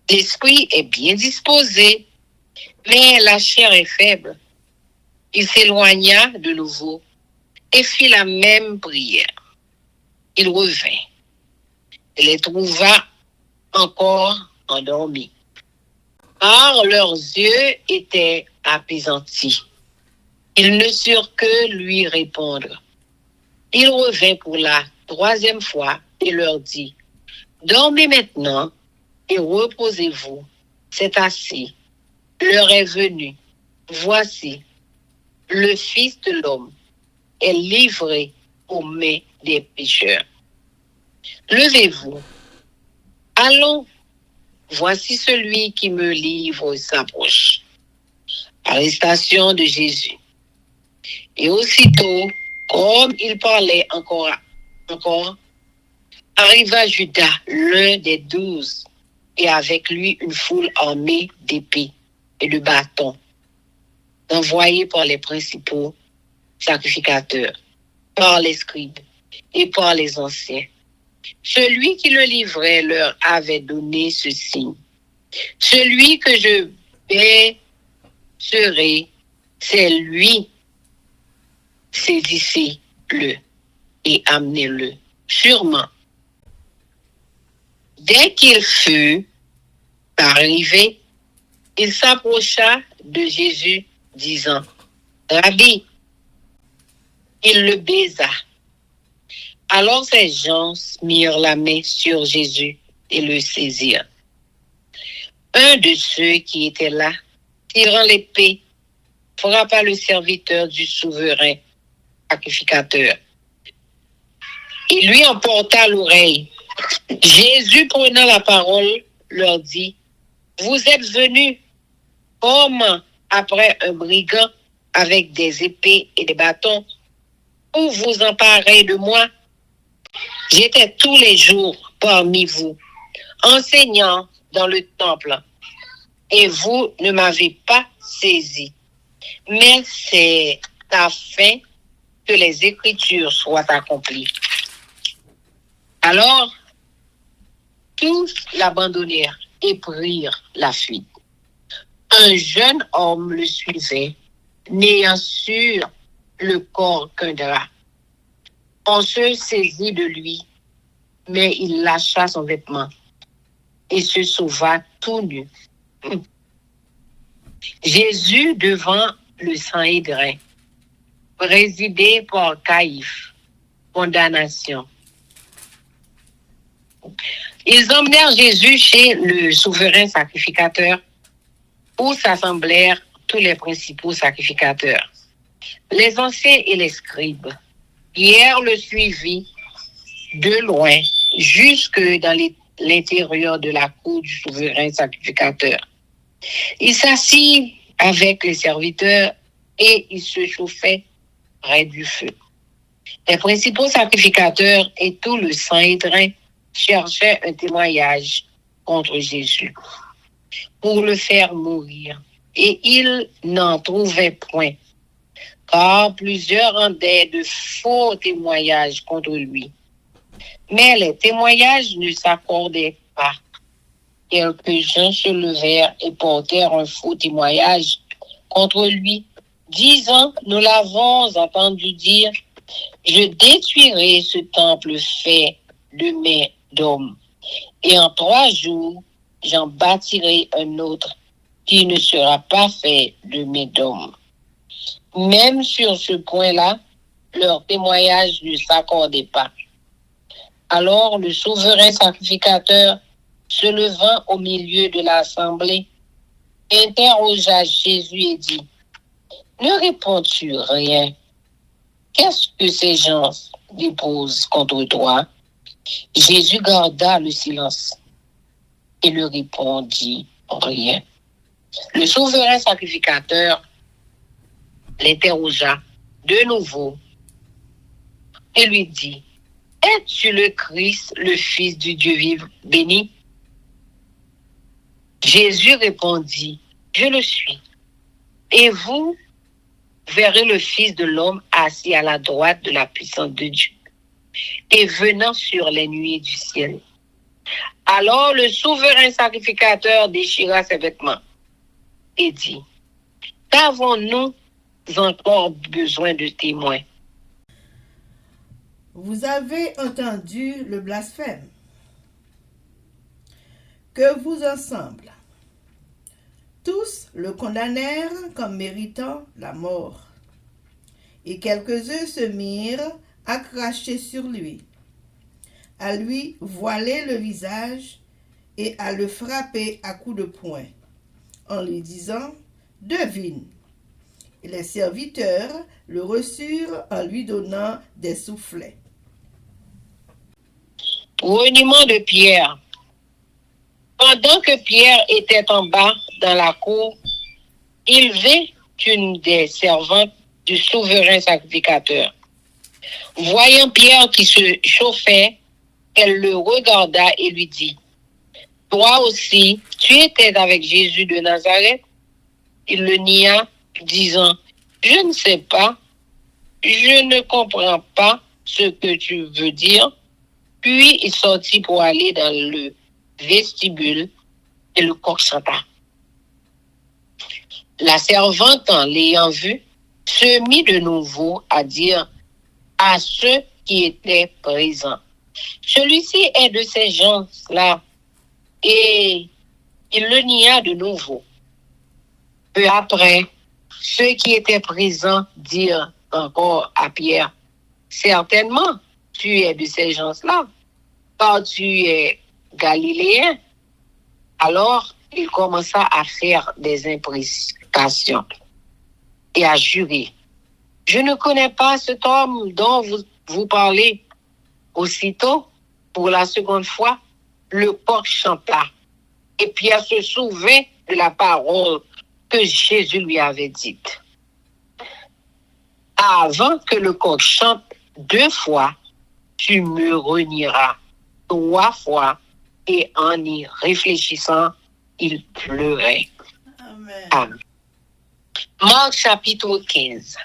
L'esprit est bien disposé, mais la chair est faible. Il s'éloigna de nouveau et fit la même prière. Il revint et les trouva encore endormis. Or, leurs yeux étaient apaisantis. Ils ne surent que lui répondre. Il revint pour la 3e fois et leur dit, dormez maintenant et reposez-vous. C'est assez. L'heure est venue. Voici, le Fils de l'homme est livré aux mains des pécheurs. Levez-vous. Allons. Voici celui qui me livre s'approche. Arrestation de Jésus. Et aussitôt, comme il parlait encore, arriva Judas, l'un des 12, et avec lui une foule armée d'épées et de bâtons, envoyés par les principaux sacrificateurs, par les scribes et par les anciens. Celui qui le livrait leur avait donné ce signe. Celui que je baisserai, c'est lui. saisissez-le et amenez-le. Sûrement. Dès qu'il fut arrivé, il s'approcha de Jésus, disant, Rabbi, il le baisa. Alors ces gens mirent la main sur Jésus et le saisirent. Un de ceux qui étaient là, tirant l'épée, frappa le serviteur du souverain sacrificateur. Il lui emporta l'oreille. Jésus, prenant la parole, leur dit, vous êtes venus comme après un brigand avec des épées et des bâtons pour vous emparer de moi. J'étais tous les jours parmi vous, enseignant dans le temple, et vous ne m'avez pas saisi. Mais c'est afin que les Écritures soient accomplies. Alors, tous l'abandonnèrent et prirent la fuite. Un jeune homme le suivait, n'ayant sur le corps qu'un drap. On se saisit de lui, mais il lâcha son vêtement et se sauva tout nu. Jésus devant le Sanhédrin, présidé par Caïphe, condamnation. Ils emmenèrent Jésus chez le souverain sacrificateur où s'assemblèrent tous les principaux sacrificateurs, les anciens et les scribes. Pierre le suivit de loin jusque dans l'intérieur de la cour du souverain sacrificateur. Il s'assit avec les serviteurs et il se chauffait près du feu. Les principaux sacrificateurs et tout le Sanhédrin cherchaient un témoignage contre Jésus pour le faire mourir. Et ils n'en trouvaient point, car plusieurs rendaient de faux témoignages contre lui. Mais les témoignages ne s'accordaient pas. Quelques gens se levèrent et portèrent un faux témoignage contre lui, disant, nous l'avons entendu dire, je détruirai ce temple fait de mains d'hommes, et en 3 jours, j'en bâtirai un autre qui ne sera pas fait de mains d'hommes. Même sur ce point-là, leur témoignage ne s'accordait pas. Alors le souverain sacrificateur, se levant au milieu de l'assemblée, interrogea Jésus et dit, ne réponds-tu rien? Qu'est-ce que ces gens déposent contre toi? Jésus garda le silence et ne répondit rien. Le souverain sacrificateur l'interrogea de nouveau et lui dit, es-tu le Christ, le Fils du Dieu vivant, béni? Jésus répondit, je le suis. Et vous verrez le Fils de l'homme assis à la droite de la puissance de Dieu et venant sur les nuées du ciel. Alors le souverain sacrificateur déchira ses vêtements et dit, qu'avons-nous encore besoin de témoins? Vous avez entendu le blasphème. Que vous ensemble, tous le condamnèrent comme méritant la mort. Et quelques-uns se mirent à cracher sur lui, à lui voiler le visage et à le frapper à coups de poing, en lui disant, devine. Et les serviteurs le reçurent en lui donnant des soufflets. Reniement de Pierre. Pendant que Pierre était en bas dans la cour, il vit une des servantes du souverain sacrificateur. Voyant Pierre qui se chauffait, elle le regarda et lui dit, toi aussi, tu étais avec Jésus de Nazareth? Il le nia, disant, je ne sais pas, je ne comprends pas ce que tu veux dire. Puis il sortit pour aller dans le vestibule et le coq chanta. La servante, en l'ayant vu, se mit de nouveau à dire à ceux qui étaient présents, celui-ci est de ces gens-là, et il le nia de nouveau. Peu après, ceux qui étaient présents dirent encore à Pierre, certainement, tu es de ces gens-là, car tu es galiléen. Alors, il commença à faire des imprécations et à jurer. Je ne connais pas cet homme dont vous parlez. Aussitôt, pour la seconde fois, le coq chanta. Et Pierre se souvint de la parole que Jésus lui avait dite. Avant que le coq chante 2 fois, tu me renieras 3 fois. Et en y réfléchissant, il pleurait. Amen. Amen. Marc chapitre 15.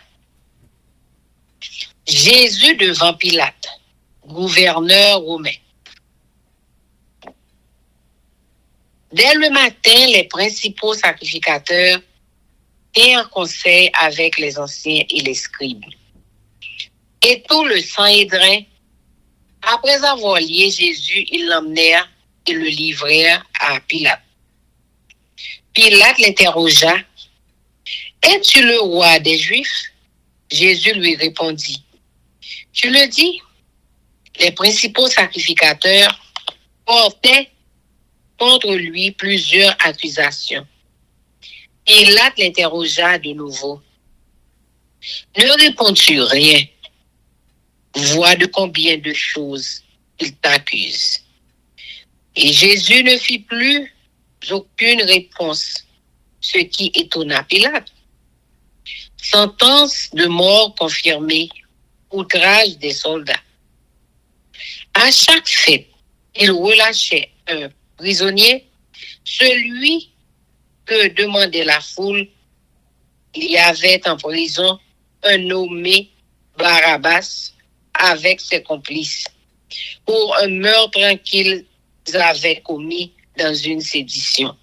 Jésus devant Pilate, gouverneur romain. Dès le matin, les principaux sacrificateurs et un conseil avec les anciens et les scribes. Et tout le Sanhédrin, après avoir lié Jésus, ils l'emmenèrent et le livrèrent à Pilate. Pilate l'interrogea. Es-tu le roi des Juifs? Jésus lui répondit. Tu le dis? Les principaux sacrificateurs portaient contre lui plusieurs accusations. Pilate l'interrogea de nouveau. Ne réponds-tu rien? Vois de combien de choses il t'accuse. Et Jésus ne fit plus aucune réponse, ce qui étonna Pilate. Sentence de mort confirmée, outrage des soldats. À chaque fête, il relâchait un prisonnier, celui que demandait la foule. Il y avait en prison un nommé Barabbas avec ses complices pour un meurtre qu'ils avaient commis dans une sédition.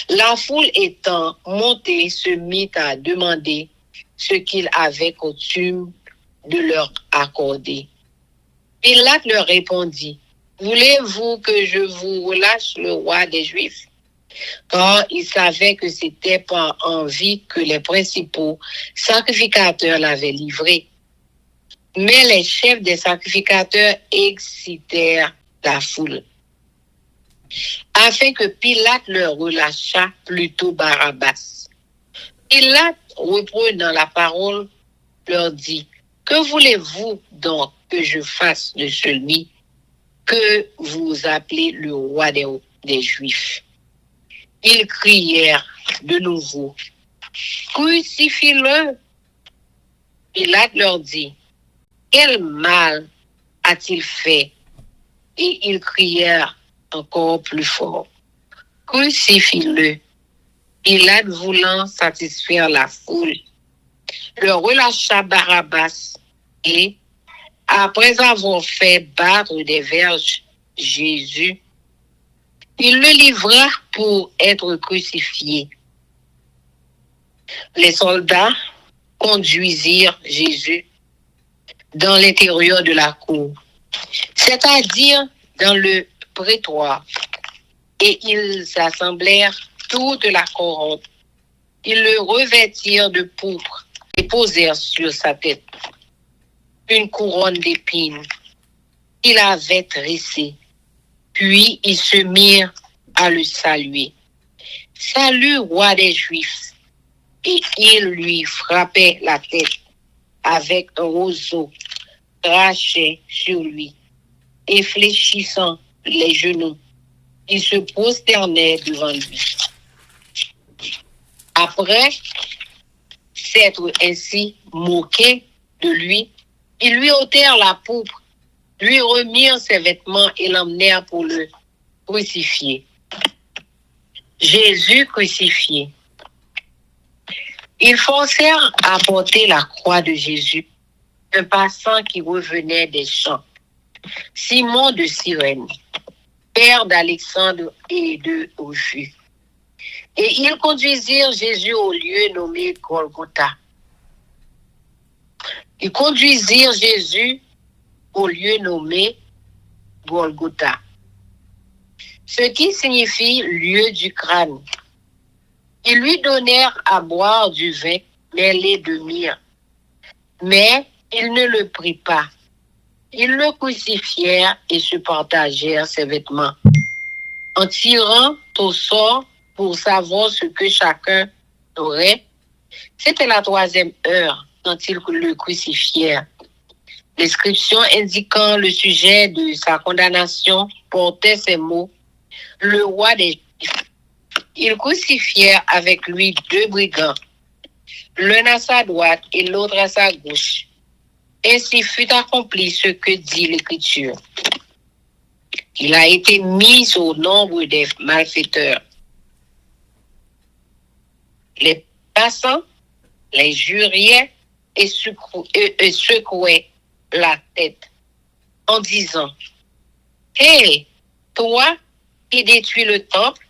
La foule étant montée se mit à demander ce qu'il avait coutume de leur accorder. Pilate leur répondit, voulez-vous que je vous relâche le roi des Juifs? Car il savait que c'était par envie que les principaux sacrificateurs l'avaient livré. Mais les chefs des sacrificateurs excitèrent la foule, afin que Pilate leur relâchât plutôt Barabbas. Pilate, reprenant la parole, leur dit, que voulez-vous donc que je fasse de celui que vous appelez le roi des Juifs? Ils crièrent de nouveau, crucifie-le. Pilate leur dit, quel mal a-t-il fait? Et ils crièrent encore plus fort, crucifie-le. Pilate, voulant satisfaire la foule, leur relâcha Barabbas et, après avoir fait battre des verges Jésus, il le livra pour être crucifié. Les soldats conduisirent Jésus dans l'intérieur de la cour, c'est-à-dire dans le prétoire, et ils assemblèrent toute la couronne. Ils le revêtirent de pourpre et posèrent sur sa tête une couronne d'épines qu'il avait tressée. Puis ils se mirent à le saluer. Salut, roi des Juifs. Et ils lui frappaient la tête avec un roseau, crachaient sur lui, et fléchissant les genoux, ils se prosternaient devant lui. Après s'être ainsi moqués de lui, ils lui ôtèrent la pourpre, lui remirent ses vêtements et l'emmenèrent pour le crucifier. Jésus crucifié. Ils forcèrent à porter la croix de Jésus, un passant qui revenait des champs. Simon de Cyrène, père d'Alexandre et de Rufus. Et ils conduisirent Jésus au lieu nommé Golgotha, Ils conduisirent Jésus au lieu nommé Golgotha, ce qui signifie lieu du crâne. Ils lui donnèrent à boire du vin mêlé de myrrhe, mais il ne le prit pas. Ils le crucifièrent et se partagèrent ses vêtements, en tirant au sort pour savoir ce que chacun aurait. C'était la 3e heure quand ils le crucifièrent. L'inscription indiquant le sujet de sa condamnation portait ces mots: le roi des Juifs. Ils crucifièrent avec lui 2 brigands, l'un à sa droite et l'autre à sa gauche. Ainsi fut accompli ce que dit l'Écriture. Il a été mis au nombre des malfaiteurs. Les passants les juriaient et secouaient la tête en disant: Hé, toi qui détruis le temple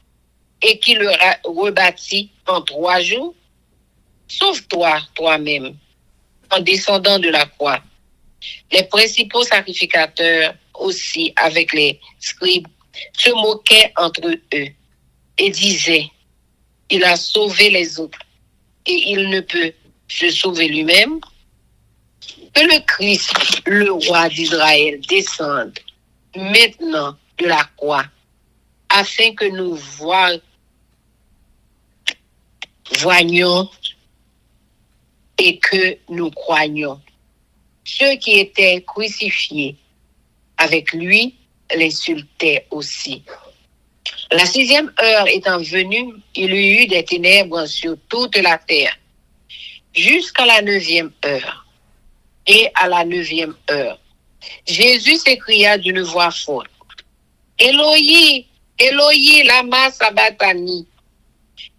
et qui le rebâtis en 3 jours, sauve-toi toi-même en descendant de la croix. Les principaux sacrificateurs aussi, avec les scribes, se moquaient entre eux et disaient: il a sauvé les autres et il ne peut se sauver lui-même. Que le Christ, le roi d'Israël, descende maintenant de la croix, afin que nous voyions et que nous croyions. Ceux qui étaient crucifiés avec lui l'insultaient aussi. La 6e heure étant venue, il y eut des ténèbres sur toute la terre, jusqu'à la 9e heure. Et à la 9e heure, Jésus s'écria d'une voix forte: Éloi, Éloi, lama sabachthani,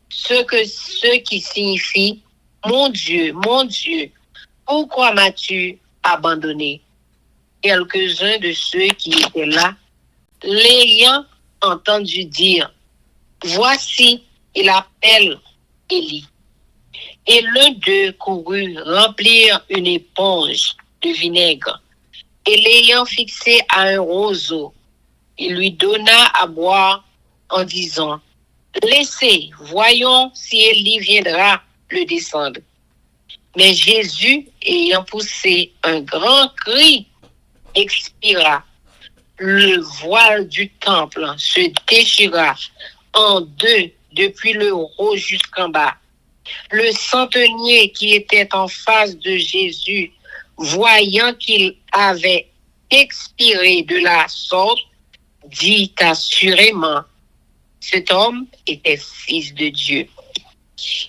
ce qui signifie: mon Dieu, pourquoi m'as-tu abandonné? Quelques-uns de ceux qui étaient là, l'ayant entendu dire: voici, il appelle Élie. Et l'un d'eux courut remplir une éponge de vinaigre, et l'ayant fixé à un roseau, il lui donna à boire en disant: laissez, voyons si Élie viendra le descendre. Mais Jésus, ayant poussé un grand cri, expira. Le voile du temple se déchira en 2 depuis le haut jusqu'en bas. Le centenier qui était en face de Jésus, voyant qu'il avait expiré de la sorte, dit assurément: cet homme était fils de Dieu.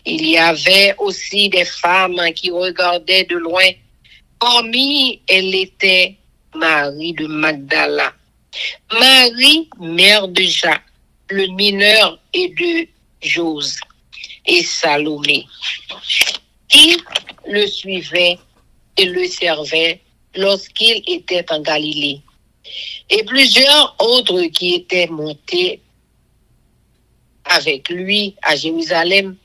Il y avait aussi des femmes qui regardaient de loin. Parmi elles était Marie de Magdala, Marie, mère de Jacques, le mineur, et de Jose, et Salomé, qui le suivait et le servait lorsqu'il était en Galilée, et plusieurs autres qui étaient montés avec lui à Jérusalem.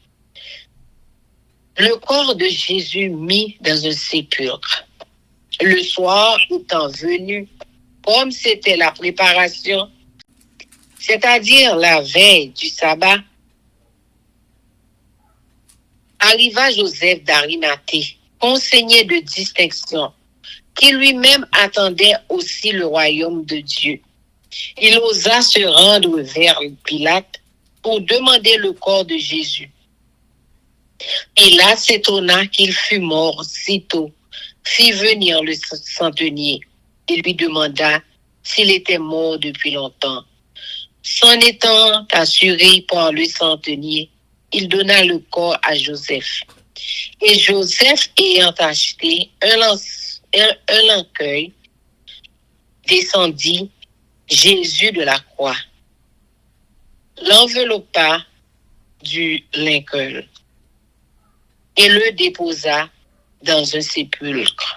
Le corps de Jésus mis dans un sépulcre. Le soir étant venu, comme c'était la préparation, c'est-à-dire la veille du sabbat, arriva Joseph d'Arimathée, conseiller de distinction, qui lui-même attendait aussi le royaume de Dieu. Il osa se rendre vers Pilate pour demander le corps de Jésus. Pilate s'étonna qu'il fût mort sitôt, fit venir le centenier et lui demanda s'il était mort depuis longtemps. S'en étant assuré par le centenier, il donna le corps à Joseph. Et Joseph, ayant acheté un linceul, descendit Jésus de la croix, l'enveloppa du linceul et le déposa dans un sépulcre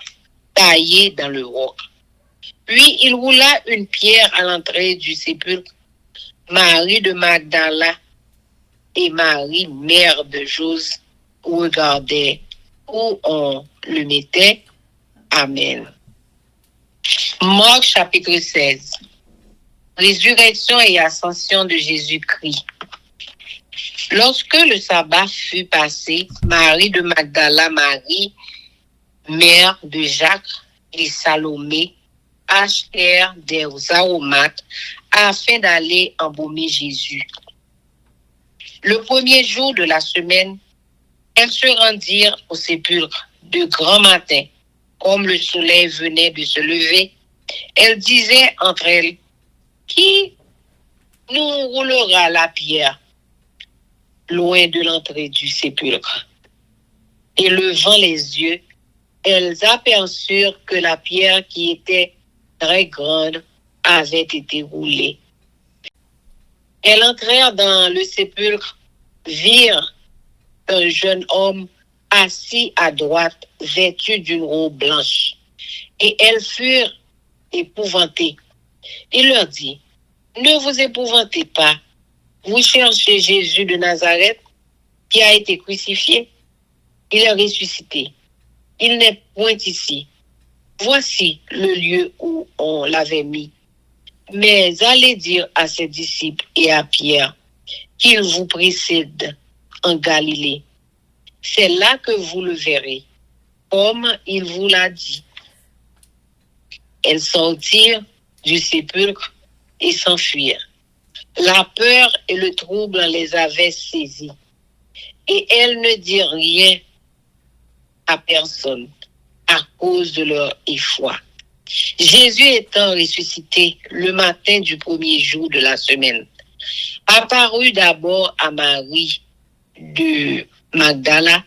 taillé dans le roc. Puis il roula une pierre à l'entrée du sépulcre. Marie de Magdala et Marie, mère de Jose, regardaient où on le mettait. Amen. Marc chapitre 16. Résurrection et ascension de Jésus-Christ. Lorsque le sabbat fut passé, Marie de Magdala, Marie, mère de Jacques et Salomé, achetèrent des aromates afin d'aller embaumer Jésus. Le premier jour de la semaine, elles se rendirent au sépulcre de grand matin. Comme le soleil venait de se lever, elles disaient entre elles, « Qui nous roulera la pierre loin de l'entrée du sépulcre ?» Et levant les yeux, elles aperçurent que la pierre qui était très grande avait été roulée. Elles entrèrent dans le sépulcre, virent un jeune homme assis à droite, vêtu d'une robe blanche. Et elles furent épouvantées. Il leur dit, « Ne vous épouvantez pas. Vous cherchez Jésus de Nazareth, qui a été crucifié. Il est ressuscité. Il n'est point ici. Voici le lieu où on l'avait mis. Mais allez dire à ses disciples et à Pierre qu'il vous précède en Galilée. C'est là que vous le verrez, comme il vous l'a dit. » Elles sortirent du sépulcre et s'enfuirent. La peur et le trouble les avaient saisies. Et elles ne dirent rien à personne à cause de leur effroi. Jésus étant ressuscité le matin du premier jour de la semaine, apparut d'abord à Marie de Magdala,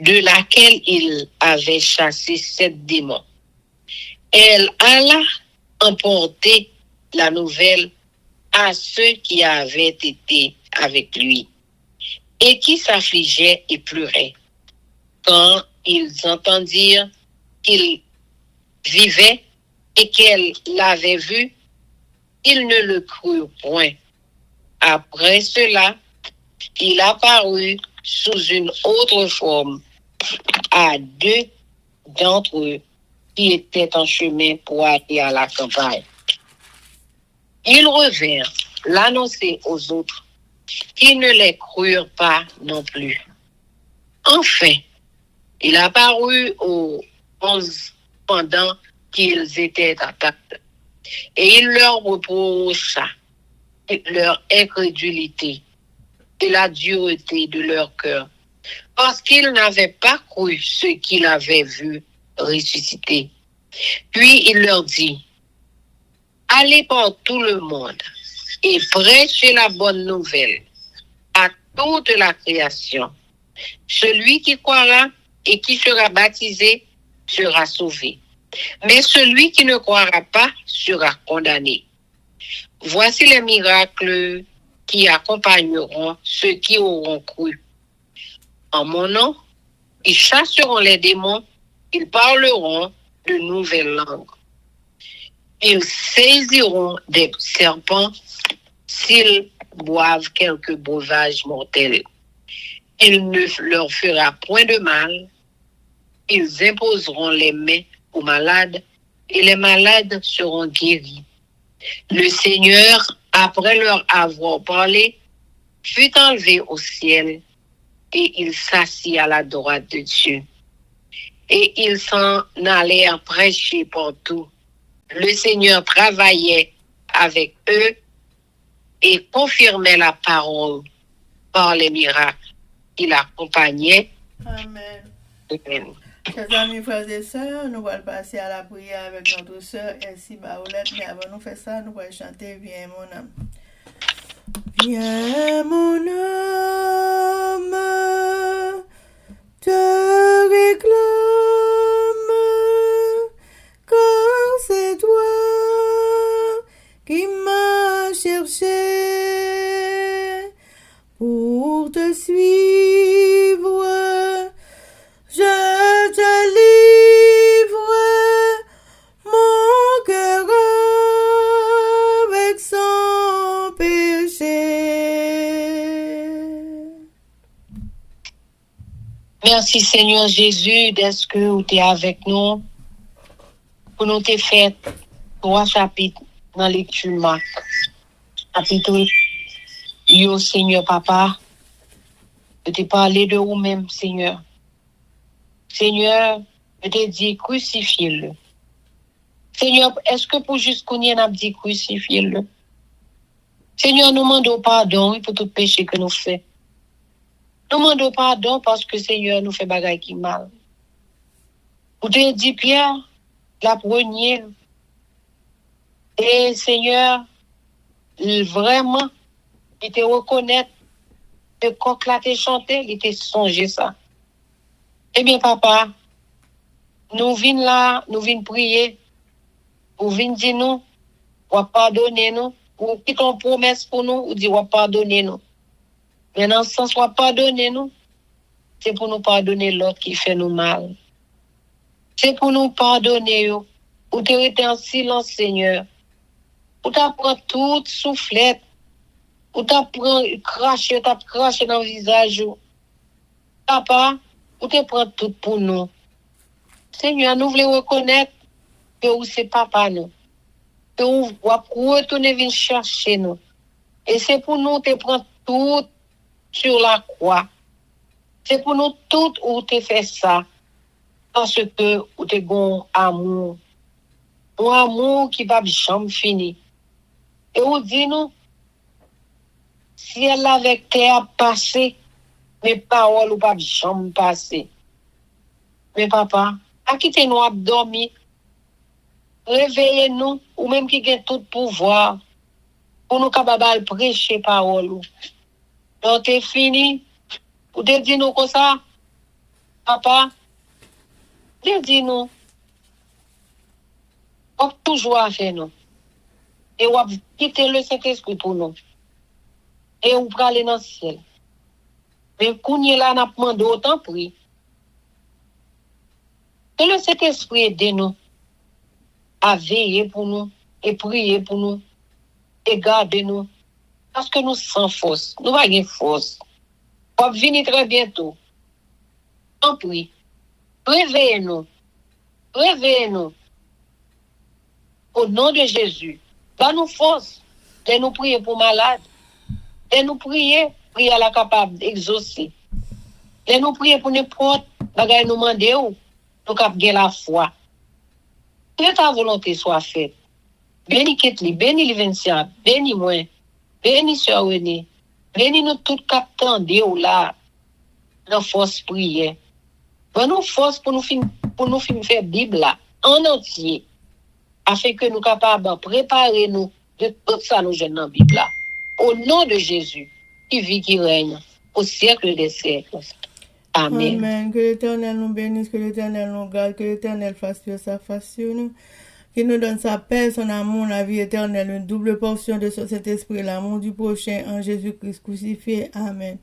de laquelle il avait chassé 7 démons. Elle alla emporter la nouvelle à ceux qui avaient été avec lui et qui s'affligeaient et pleuraient. Quand ils entendirent qu'il vivait et qu'elle l'avait vu, ils ne le crurent point. Après cela, il apparut sous une autre forme à 2 d'entre eux qui étaient en chemin pour aller à la campagne. Ils revinrent l'annoncer aux autres, qui ne les crurent pas non plus. Enfin, il apparut aux 11 pendant qu'ils étaient à table, et il leur reprocha leur incrédulité et la dureté de leur cœur, parce qu'ils n'avaient pas cru ce qu'il avait vu ressusciter. Puis il leur dit, « Allez par tout le monde et prêchez la bonne nouvelle à toute la création. Celui qui croira et qui sera baptisé sera sauvé, mais celui qui ne croira pas sera condamné. Voici les miracles qui accompagneront ceux qui auront cru. En mon nom, ils chasseront les démons, ils parleront de nouvelles langues. Ils saisiront des serpents s'ils boivent quelque breuvage mortel. Il ne leur fera point de mal. Ils imposeront les mains aux malades et les malades seront guéris. Le Seigneur, après leur avoir parlé, fut enlevé au ciel et il s'assit à la droite de Dieu. Et ils s'en allèrent prêcher partout. Le Seigneur travaillait avec eux et confirmait la parole par les miracles qui l'accompagnaient. Amen. Amen. Chers amis, frères et sœurs, nous allons passer à la prière avec notre sœur Elsie Baoulette. Mais avant de faire ça, nous allons chanter Viens mon âme. Viens mon âme, te réclame, car c'est toi qui m'as cherché pour te suivre. Je te livre mon cœur avec son péché. Merci Seigneur Jésus d'être que tu es avec nous. pour nous te faire 3 chapitres dans lecture Marc. Chapitre yo, Seigneur Papa, je te parler de vous-même, Seigneur. Seigneur, je te dis crucifiez-le. Seigneur, est-ce que pour juste qu'on y en a dit crucifiez-le? Seigneur, nous demandons pardon pour tout péché que nous faisons. Nous demandons pardon parce que Seigneur nous fait bagaille qui mal. Vous te dit Pierre, la première. Et Seigneur, vraiment, il te reconnaît que quand là te chanté, il te songé ça. Eh bien, papa, nous venons là, nous venons prier, nous venons dire nous, ou pardonner nous, ou qui ton promesse pour nous, ou dire ou pardonner nous. Mais dans ce sens, ou pardonner nous, c'est pour nous pardonner l'autre qui fait nous mal. C'est pour nous pardonner, ou te rester en silence, Seigneur. Ou t'apprends toute soufflette, ou t'apprends cracher dans le visage. Papa, ou te prends tout pour nous. Seigneur, nous voulons reconnaître que vous c'est papa nous. Que vous retourner venir chercher nous. Et c'est pour nous te prendre tout sur la croix. C'est pour nous tout où te fait ça. Parce que vous te gon amour. Un amour qui va jamais finir. Et vous dit nous, si elle avec terre passé, mes paroles ou pas jamais passé. Mais papa, à quitter nous à dormir, réveillez-nous, ou même qui a tout pouvoir, pour nous capables prêcher parole. Donc, c'est fini. Vous te dit nous comme ça, papa, te dit nous, on toujours à faire nous. Et on va quitter le Saint-Esprit pour nous. Et on va aller dans le ciel. Mais quand on est là, on a demandé autant prix. Que le Saint-Esprit aide nous à veiller pour nous, et prier pour nous, et garder nous. Parce que nous sommes force. Nous avons force. On va venir très bientôt. En prie. Réveillez-nous. Réveillez-nous. Au nom de Jésus. Donne-nous force. De nous prier pour malades. De nous prier à la capable d'exaucer. De nous prier pour n'importe bagaille nous demander ou nous cap gagner la foi. Que ta volonté soit faite. Béni Ketli, béni Livencia, béni moi, béni Sœur René, béni nous tout cap tendez ou là dans force prière. Donne-nous force pour nous faire Bible là en entier afin que nous capables de préparer nous de tout ça nous jeunes dans Bible là. Au nom de Jésus, qui vit, qui règne, au siècle des siècles. Amen. Amen. Que l'Éternel nous bénisse, que l'Éternel nous garde, que l'Éternel fasse sa face sur nous, qu'il nous donne sa paix, son amour, la vie éternelle, une double portion de cet esprit, l'amour du prochain en Jésus-Christ crucifié. Amen.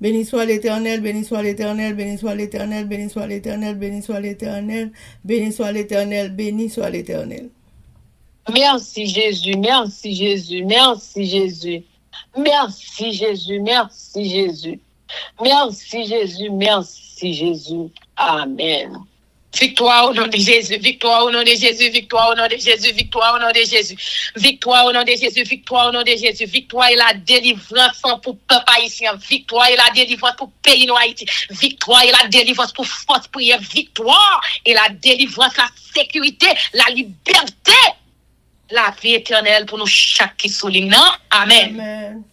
Béni soit l'Éternel, béni soit l'Éternel, béni soit l'Éternel, béni soit l'Éternel, béni soit l'Éternel, béni soit l'Éternel, béni soit l'Éternel. Merci Jésus, merci Jésus, merci Jésus. Merci Jésus, merci Jésus. Merci Jésus, merci Jésus. Amen. Victoire au nom de Jésus, victoire au nom de Jésus, victoire au nom de Jésus, victoire au nom de Jésus, victoire au nom de Jésus, victoire au nom de Jésus, victoire et la délivrance pour peuple haïtien, victoire et la délivrance pour pays nous Haïti, victoire et la délivrance pour force prière, victoire et la délivrance, la sécurité, la liberté, la vie éternelle pour nous chaque qui souligne. Amen. Amen.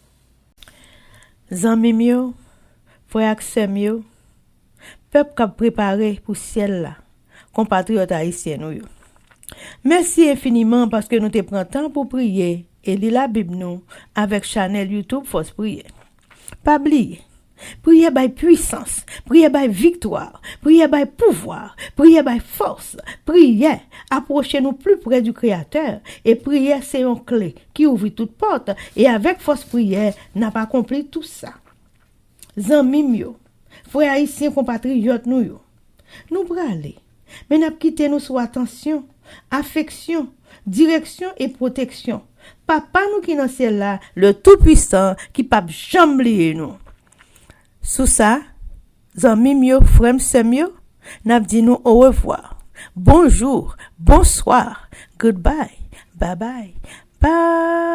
Zanmi yo, frère Aksem yo, peuple qui a préparé pour ciel là, compatriotes haïtiens nous yo. Merci infiniment parce que nous te prend temps pour prier et lire la Bible nous avec channel YouTube Force Prière. Pas oublier, prier by puissance, prier by victoire, prier by pouvoir, prier by force, prier, approchez-nous plus près du Créateur et prier c'est une clé qui ouvre toute porte et avec force prière n'a pas accompli tout ça. Zanmim yo, frères haïtiens compatriotes nous yo, nous braler, mais n'a quitté nous sous attention, affection, direction et protection. Papa nous qui dans ciel là, le tout-puissant qui pas jamais oublier nous. Sous ça, zanmim yo, frère sœur yo, n'a dit nous au revoir. bonjour, bonsoir, goodbye, bye bye, bye.